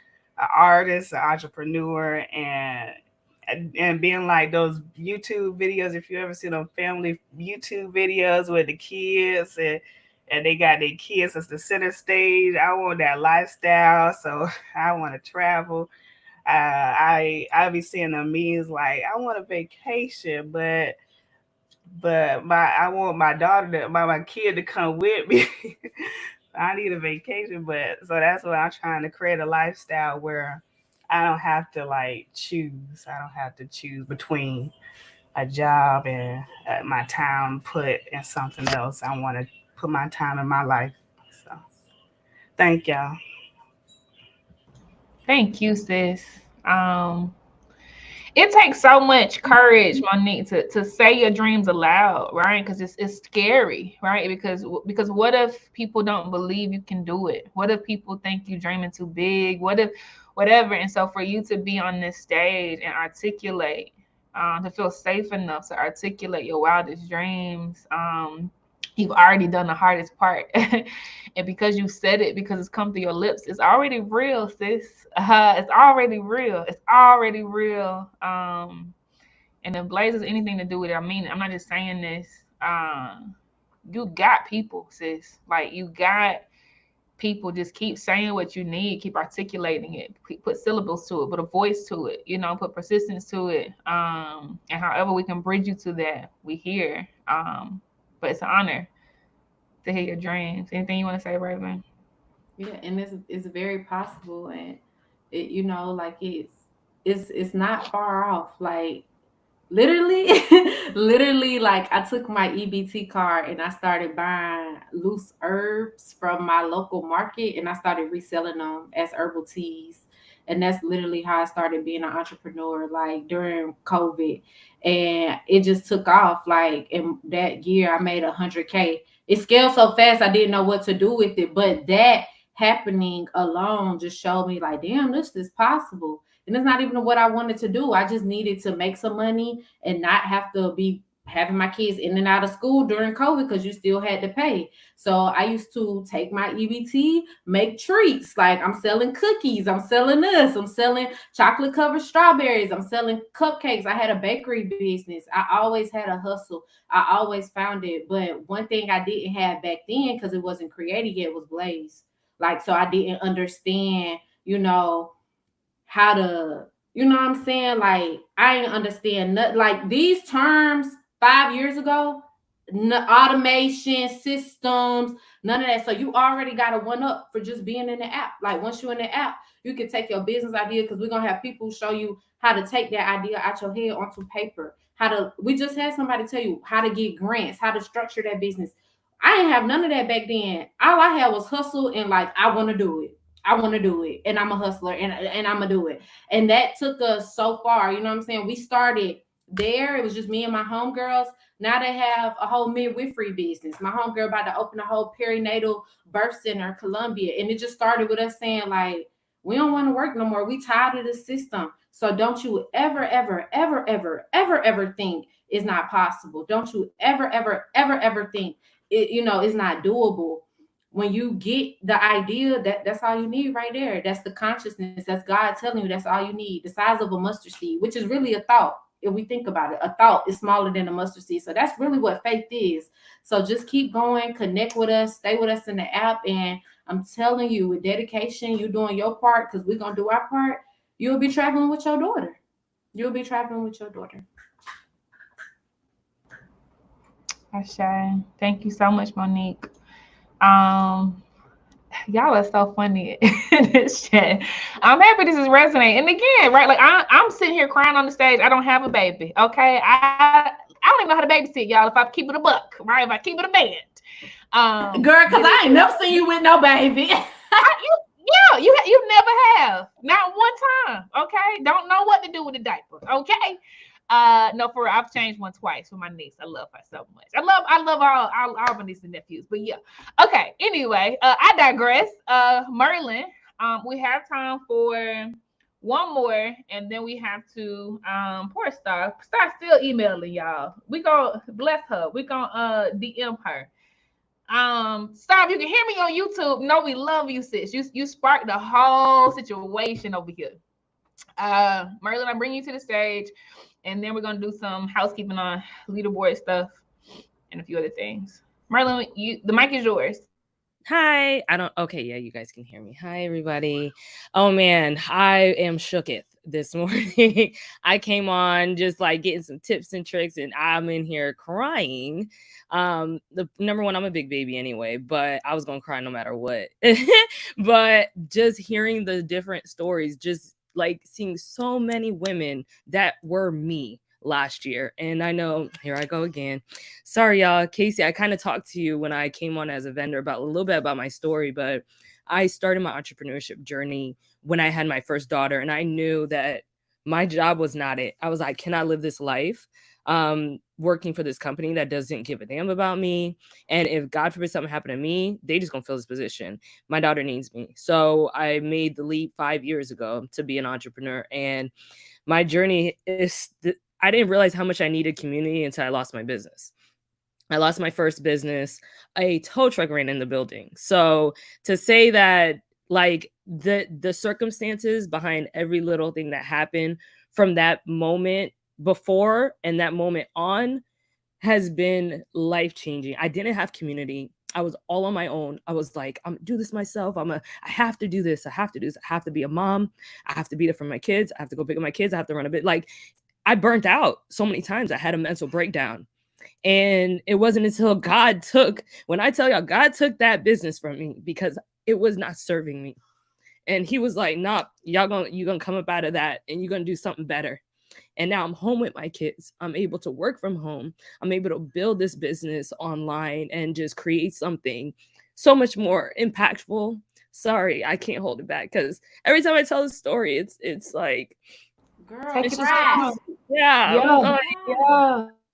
artist, an entrepreneur, and being like those YouTube videos. If you ever see them family YouTube videos with the kids and they got their kids as the center stage, I want that lifestyle. So I want to travel. I be seeing the memes like, I want a vacation, but I want my daughter my kid to come with me. I need a vacation, but so that's what I'm trying to create, a lifestyle where I don't have to like choose. I don't have to choose between a job and my time put in something else. I want to put my time in my life. So thank y'all. Thank you, sis. It takes so much courage, Monique, to say your dreams aloud, right? Because it's scary, right? Because what if people don't believe you can do it? What if people think you're dreaming too big? What if whatever? And so for you to be on this stage and articulate, to feel safe enough to articulate your wildest dreams, you've already done the hardest part. And because you said it, because it's come through your lips, it's already real, sis. It's already real. It's already real. And if Blaze has anything to do with it, I mean, I'm not just saying this. You got people, sis. Like, you got people. Just keep saying what you need. Keep articulating it. Put syllables to it. Put a voice to it. Put persistence to it. And however we can bridge you to that, we here. But it's an honor to hear your dreams. Anything you want to say, Raven? Yeah, and it's very possible, and it like it's not far off. Like literally, like I took my EBT card and I started buying loose herbs from my local market, and I started reselling them as herbal teas. And that's literally how I started being an entrepreneur, like during COVID. And it just took off. Like in that year, I made 100K. It scaled so fast, I didn't know what to do with it. But that happening alone just showed me like, damn, this is possible. And it's not even what I wanted to do. I just needed to make some money and not have to be having my kids in and out of school during COVID because you still had to pay. So I used to take my EBT, make treats. Like I'm selling cookies, I'm selling this, I'm selling chocolate covered strawberries, I'm selling cupcakes. I had a bakery business. I always had a hustle. I always found it. But one thing I didn't have back then, because it wasn't created yet, was Blaze. Like, so I didn't understand, how to, what I'm saying? Like, I didn't understand nothing. Like these terms 5 years ago, automation systems, none of that. So you already got a one up for just being in the app. Like once you're in the app, you can take your business idea, because we're gonna have people show you how to take that idea out your head onto paper. We just had somebody tell you how to get grants, how to structure that business. I didn't have none of that back then. All I had was hustle and like, I want to do it. I want to do it. And I'm a hustler and I'm going to do it. And that took us so far. You know what I'm saying? We started there. It was just me and my homegirls. Now they have a whole midwifery business. My homegirl about to open a whole perinatal birth center in Columbia. And it just started with us saying like, we don't want to work no more. We tired of the system. So don't you ever think it's not possible. Don't you ever think it, it's not doable. When you get the idea, that's all you need right there. That's the consciousness. That's God telling you that's all you need. The size of a mustard seed, which is really a thought. If we think about it, a thought is smaller than a mustard seed. So that's really what faith is. So just keep going, connect with us, stay with us in the app. And I'm telling you, with dedication, you doing your part, because we're going to do our part. You'll be traveling with your daughter. Ashay. Thank you so much, Monique. Y'all are so funny in this chat. I'm happy this is resonating. And again, right, like I'm sitting here crying on the stage. I don't have a baby. Okay, I don't even know how to babysit, y'all. If I keep it a buck, right? If I keep it a band, girl, because I ain't never seen you with no baby. You never have, not one time. Okay, don't know what to do with the diaper. Okay. No, for real, I've changed one twice for my niece. I love her so much. I love all my nieces and nephews. But yeah, okay. Anyway, I digress. Merlin, we have time for one more, and then we have to poor Star. Star's still emailing y'all. We gonna bless her. We gonna DM her. Star, if you can hear me on YouTube, no, we love you, sis. You sparked the whole situation over here. Merlin, I'm bringing you to the stage. And then we're going to do some housekeeping on leaderboard stuff and a few other things. Merlin, the mic is yours. Hi. Okay, yeah, you guys can hear me. Hi, everybody. Oh, man, I am shooketh this morning. I came on just like getting some tips and tricks, and I'm in here crying. The number one, I'm a big baby anyway, but I was going to cry no matter what. But just hearing the different stories, just like seeing so many women that were me last year. And I know, here I go again. Sorry, y'all. Casey, I kind of talked to you when I came on as a vendor about a little bit about my story, but I started my entrepreneurship journey when I had my first daughter, and I knew that my job was not it. I was like, can I live this life working for this company that doesn't give a damn about me? And if God forbid something happened to me, they just gonna fill this position. My daughter needs me. So I made the leap 5 years ago to be an entrepreneur. And my journey is, I didn't realize how much I needed community until I lost my business. I lost my first business. A tow truck ran in the building. So to say that like the circumstances behind every little thing that happened from that moment before and that moment on has been life-changing. I didn't have community. I was all on my own. I was like, I'm gonna do this myself. I have to do this. I have to do this. I have to be a mom. I have to be there for my kids. I have to go pick up my kids. I have to run a bit. Like, I burnt out so many times. I had a mental breakdown. And it wasn't until God took, when I tell y'all, God took that business from me because it was not serving me. And he was like, nah, you're gonna come up out of that and you're gonna do something better. And now I'm home with my kids. I'm able to work from home. I'm able to build this business online and just create something so much more impactful. Sorry, I can't hold it back because every time I tell the story, it's like, girl, it's just yeah.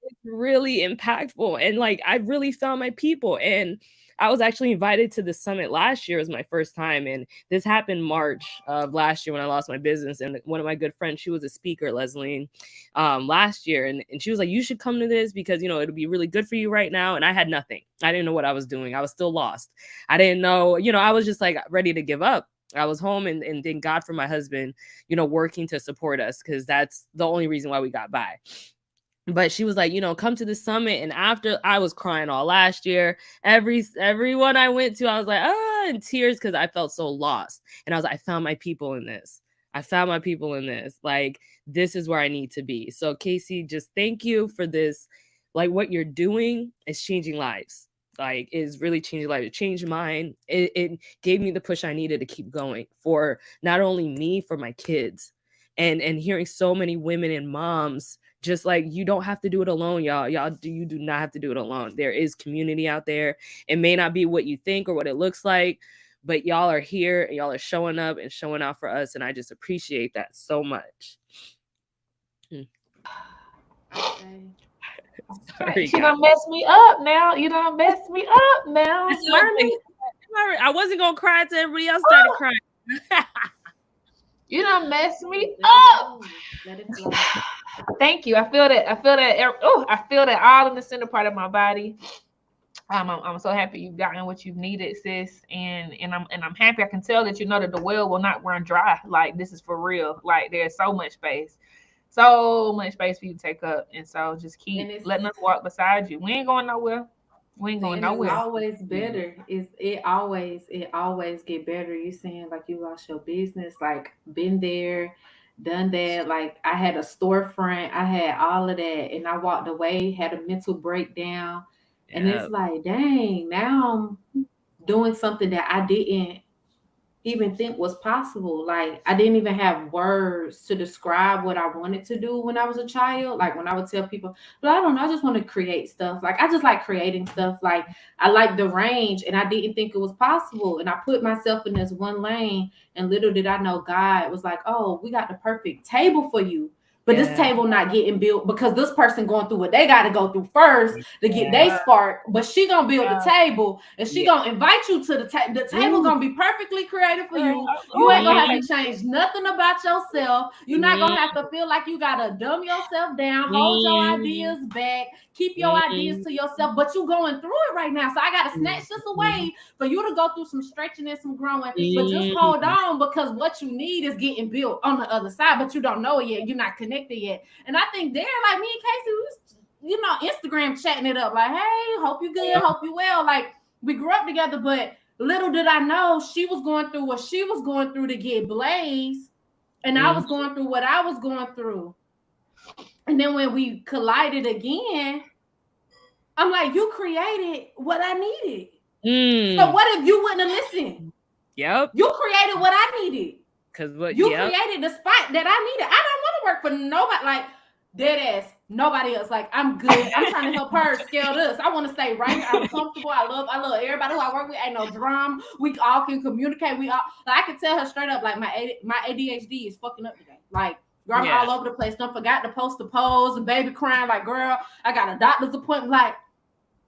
It's really impactful. And like, I really found my people. And I was actually invited to the summit last year. It was my first time. And this happened March of last year when I lost my business. And one of my good friends, she was a speaker, Leslie, last year. And she was like, you should come to this because, it'll be really good for you right now. And I had nothing. I didn't know what I was doing. I was still lost. I didn't know, I was just like ready to give up. I was home and thank God for my husband, working to support us because that's the only reason why we got by. But she was like, come to the summit. And after, I was crying all last year. Everyone I went to, I was like, in tears because I felt so lost. And I was like, I found my people in this. Like, this is where I need to be. So Casey, just thank you for this like what you're doing is changing lives. Like, is really changing lives. It changed mine. It gave me the push I needed to keep going, for not only me, for my kids. And hearing so many women and moms just like, you don't have to do it alone, y'all. You do not have to do it alone. There is community out there. It may not be what you think or what it looks like, but y'all are here and y'all are showing up and showing out for us. And I just appreciate that so much. Sorry, you done messed me up now. You done messed me up now. I wasn't going to cry until everybody else started crying. You done messed me up. Let it flow. Thank you. I feel that. Oh, I feel that all in the center part of my body. I'm so happy you've gotten what you've needed, sis. And I'm happy. I can tell that you know that the well will not run dry. Like, this is for real. Like, there's so much space for you to take up. And so just keep letting us walk beside you. We ain't going nowhere. We ain't going nowhere. It's always better. It always get better. You saying like you lost your business, like been there, done that. Like, I had a storefront, I had all of that, and I walked away, had a mental breakdown. Yeah. And it's like, dang, now I'm doing something that I didn't even think was possible. Like, I didn't even have words to describe what I wanted to do when I was a child. Like, when I would tell people, but I don't know, I just want to create stuff. Like, I just like creating stuff. Like, I like the range, and I didn't think it was possible. And I put myself in this one lane, and little did I know, God was like, oh, we got the perfect table for you. But this table not getting built because this person going through what they got to go through first to get their spark. But she gonna build the table, and she gonna invite you to the table. The table gonna be perfectly created for you. You ain't gonna have to change nothing about yourself. You're not gonna have to feel like you gotta dumb yourself down, hold your ideas back, keep your ideas to yourself. But you going through it right now, so I gotta snatch this away for you to go through some stretching and some growing. But just hold on, because what you need is getting built on the other side. But you don't know it yet. You're not connected yet. And I think there, like me and Casey, we was, Instagram chatting it up, like, hey, hope you good, hope you well. Like, we grew up together, but little did I know she was going through what she was going through to get Blaze, and I was going through what I was going through. And then when we collided again, I'm like, you created what I needed. So what if you wouldn't have listened? Yep. You created what I needed. Because what you created the spot that I needed. I don't want to work for nobody, like dead ass, nobody else. Like, I'm good. I'm trying to help her scale this. I want to stay right here. I'm comfortable. I love everybody who I work with. Ain't no drama. We all can communicate. We all, like, I can tell her straight up, like, my ADHD is fucking up today. Like, girl, I'm all over the place. Don't forget to post the pose and baby crying. Like, girl, I got a doctor's appointment. Like,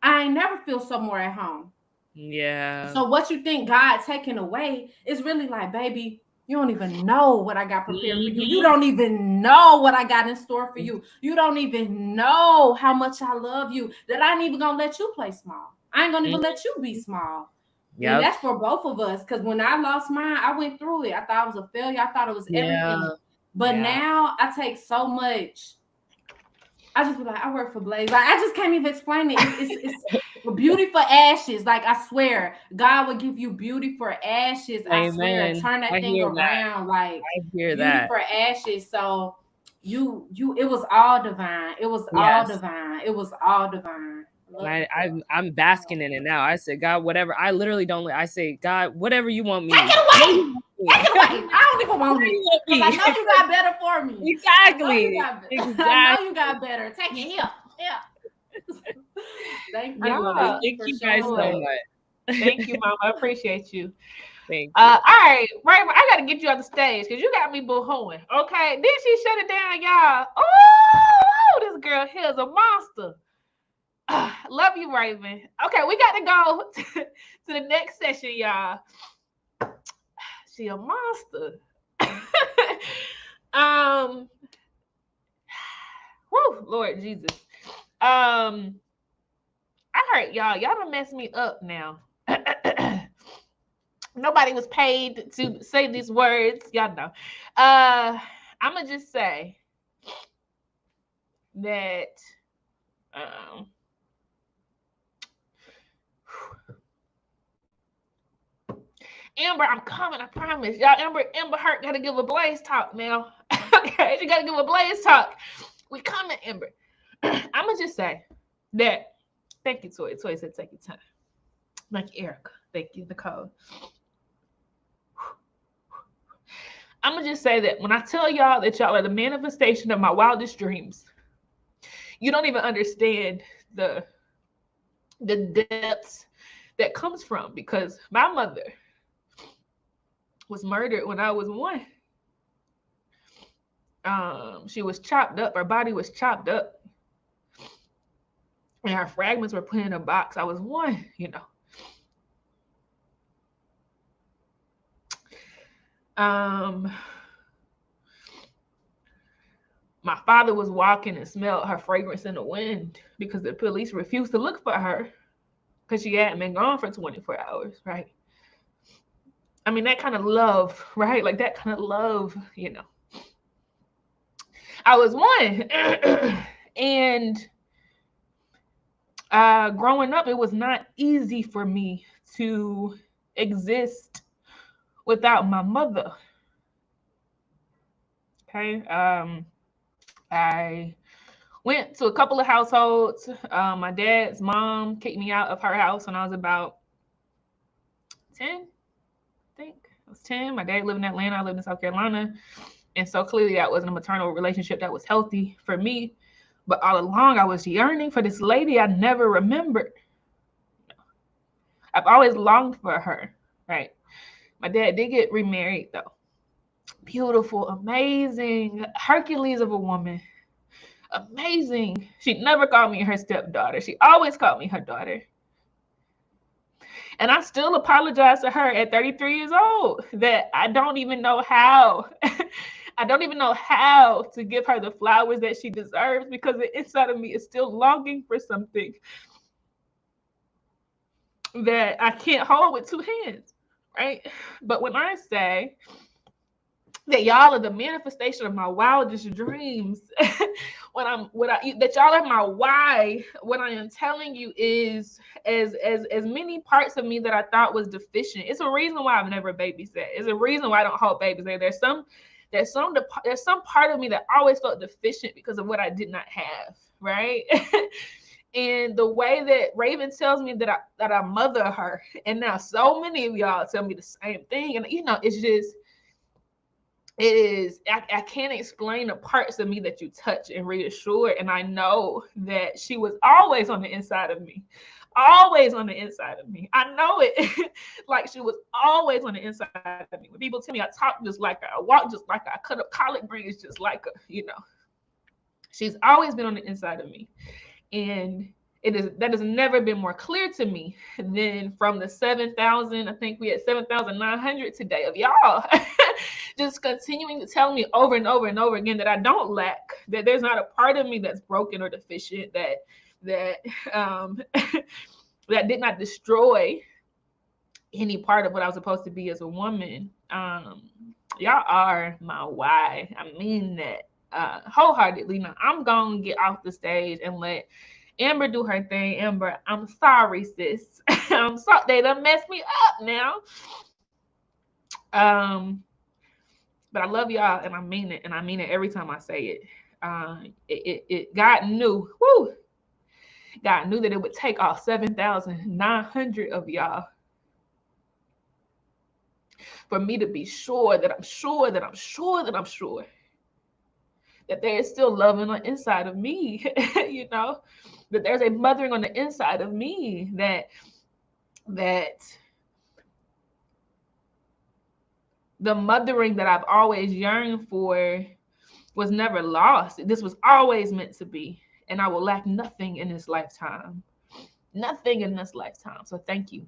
I ain't never feel somewhere at home. Yeah. So what you think God taking away is really like, baby, you don't even know what I got prepared for you. You don't even know what I got in store for you. You don't even know how much I love you, that I ain't even gonna let you play small. I ain't gonna even let you be small. Yep. And that's for both of us. Because when I lost mine, I went through it. I thought it was a failure. I thought it was everything. But now I take so much. I just be like, I work for Blaze. Like, I just can't even explain it. It's beauty for ashes. Like, I swear, God will give you beauty for ashes. Amen. I swear, turn that thing around. Like, I hear beauty that. for ashes. So it was all divine. It was all divine. It was all divine. I'm basking in it now. I said, God, whatever. I literally don't. I say, God, whatever you want me. Take it away. Take it away. I don't even want it. I know you got better for me. Exactly. I know you got better. Take it here. Yeah. Thank you. Thank you guys so much. Thank you, Mama. I appreciate you. Thank you. All right, Raymond, I gotta get you on the stage because you got me boo-hooing. Okay, then she shut it down, y'all. Oh, this girl here is a monster. Love you, Raven. Okay, we got to go to the next session, y'all. She a monster. Whew, Lord Jesus. I heard y'all done messed me up now. Nobody was paid to say these words. Y'all know. I'ma just say that Amber, I'm coming, I promise. Y'all, Amber Hurt gotta give a Blaze talk now. Okay, she gotta give a Blaze talk. We coming, Amber. I'ma just say, that, thank you, Toy. Toy said take your time. Thank you, Erica. Thank you, Nicole. I'm going to just say that when I tell y'all that y'all are the manifestation of my wildest dreams, you don't even understand the depths that comes from, because my mother was murdered when I was 1. She was chopped up. Her body was chopped up, and her fragments were put in a box. I was 1, you know. My father was walking and smelled her fragrance in the wind because the police refused to look for her because she hadn't been gone for 24 hours, right? I mean, that kind of love, right? Like that kind of love, you know. I was 1. And growing up, it was not easy for me to exist without my mother. Okay. I went to a couple of households. My dad's mom kicked me out of her house when I was about 10, I think. I was 10. My dad lived in Atlanta. I lived in South Carolina. And so clearly that wasn't a maternal relationship that was healthy for me. But all along, I was yearning for this lady I never remembered. I've always longed for her, right? My dad did get remarried, though. Beautiful, amazing, Hercules of a woman. Amazing. She never called me her stepdaughter. She always called me her daughter. And I still apologize to her at 33 years old that I don't even know how. I don't even know how to give her the flowers that she deserves, because the inside of me is still longing for something that I can't hold with 2 hands, right? But when I say that y'all are the manifestation of my wildest dreams, that y'all are my why, what I am telling you is as many parts of me that I thought was deficient. It's a reason why I've never babysat. It's a reason why I don't hold babies. There's some part of me that always felt deficient because of what I did not have, right? And the way that Raven tells me that I mother her, and now so many of y'all tell me the same thing, and you know, it's just, it is, I can't explain the parts of me that you touch and reassure. And I know that she was always on the inside of me. Always on the inside of me. I know it. Like she was always on the inside of me. When people tell me I talk just like her, I walk just like her, I cut up collard greens just like her, you know. She's always been on the inside of me. And that has never been more clear to me than from the 7,000, I think we had 7,900 today of y'all just continuing to tell me over and over and over again that I don't lack, that there's not a part of me that's broken or deficient, that that did not destroy any part of what I was supposed to be as a woman. Y'all are my why. I mean that wholeheartedly. Now I'm gonna get off the stage and let Amber do her thing. Amber, I'm sorry, sis. I'm sorry. They done messed me up now. But I love y'all, and I mean it, and I mean it every time I say it. God knew, God knew that it would take all 7,900 of y'all for me to be sure that there is still love on the inside of me, you know, that there's a mothering on the inside of me, that the mothering that I've always yearned for was never lost. This was always meant to be, and I will lack nothing in this lifetime. Nothing in this lifetime. So thank you.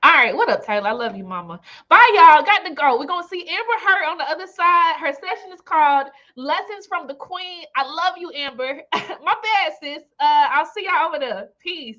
All right, what up, Taylor? I love you, mama. Bye, y'all. Got to go. We're going to see Amber Hurt on the other side. Her session is called Lessons from the Queen. I love you, Amber. My bad, sis. I'll see y'all over there. Peace.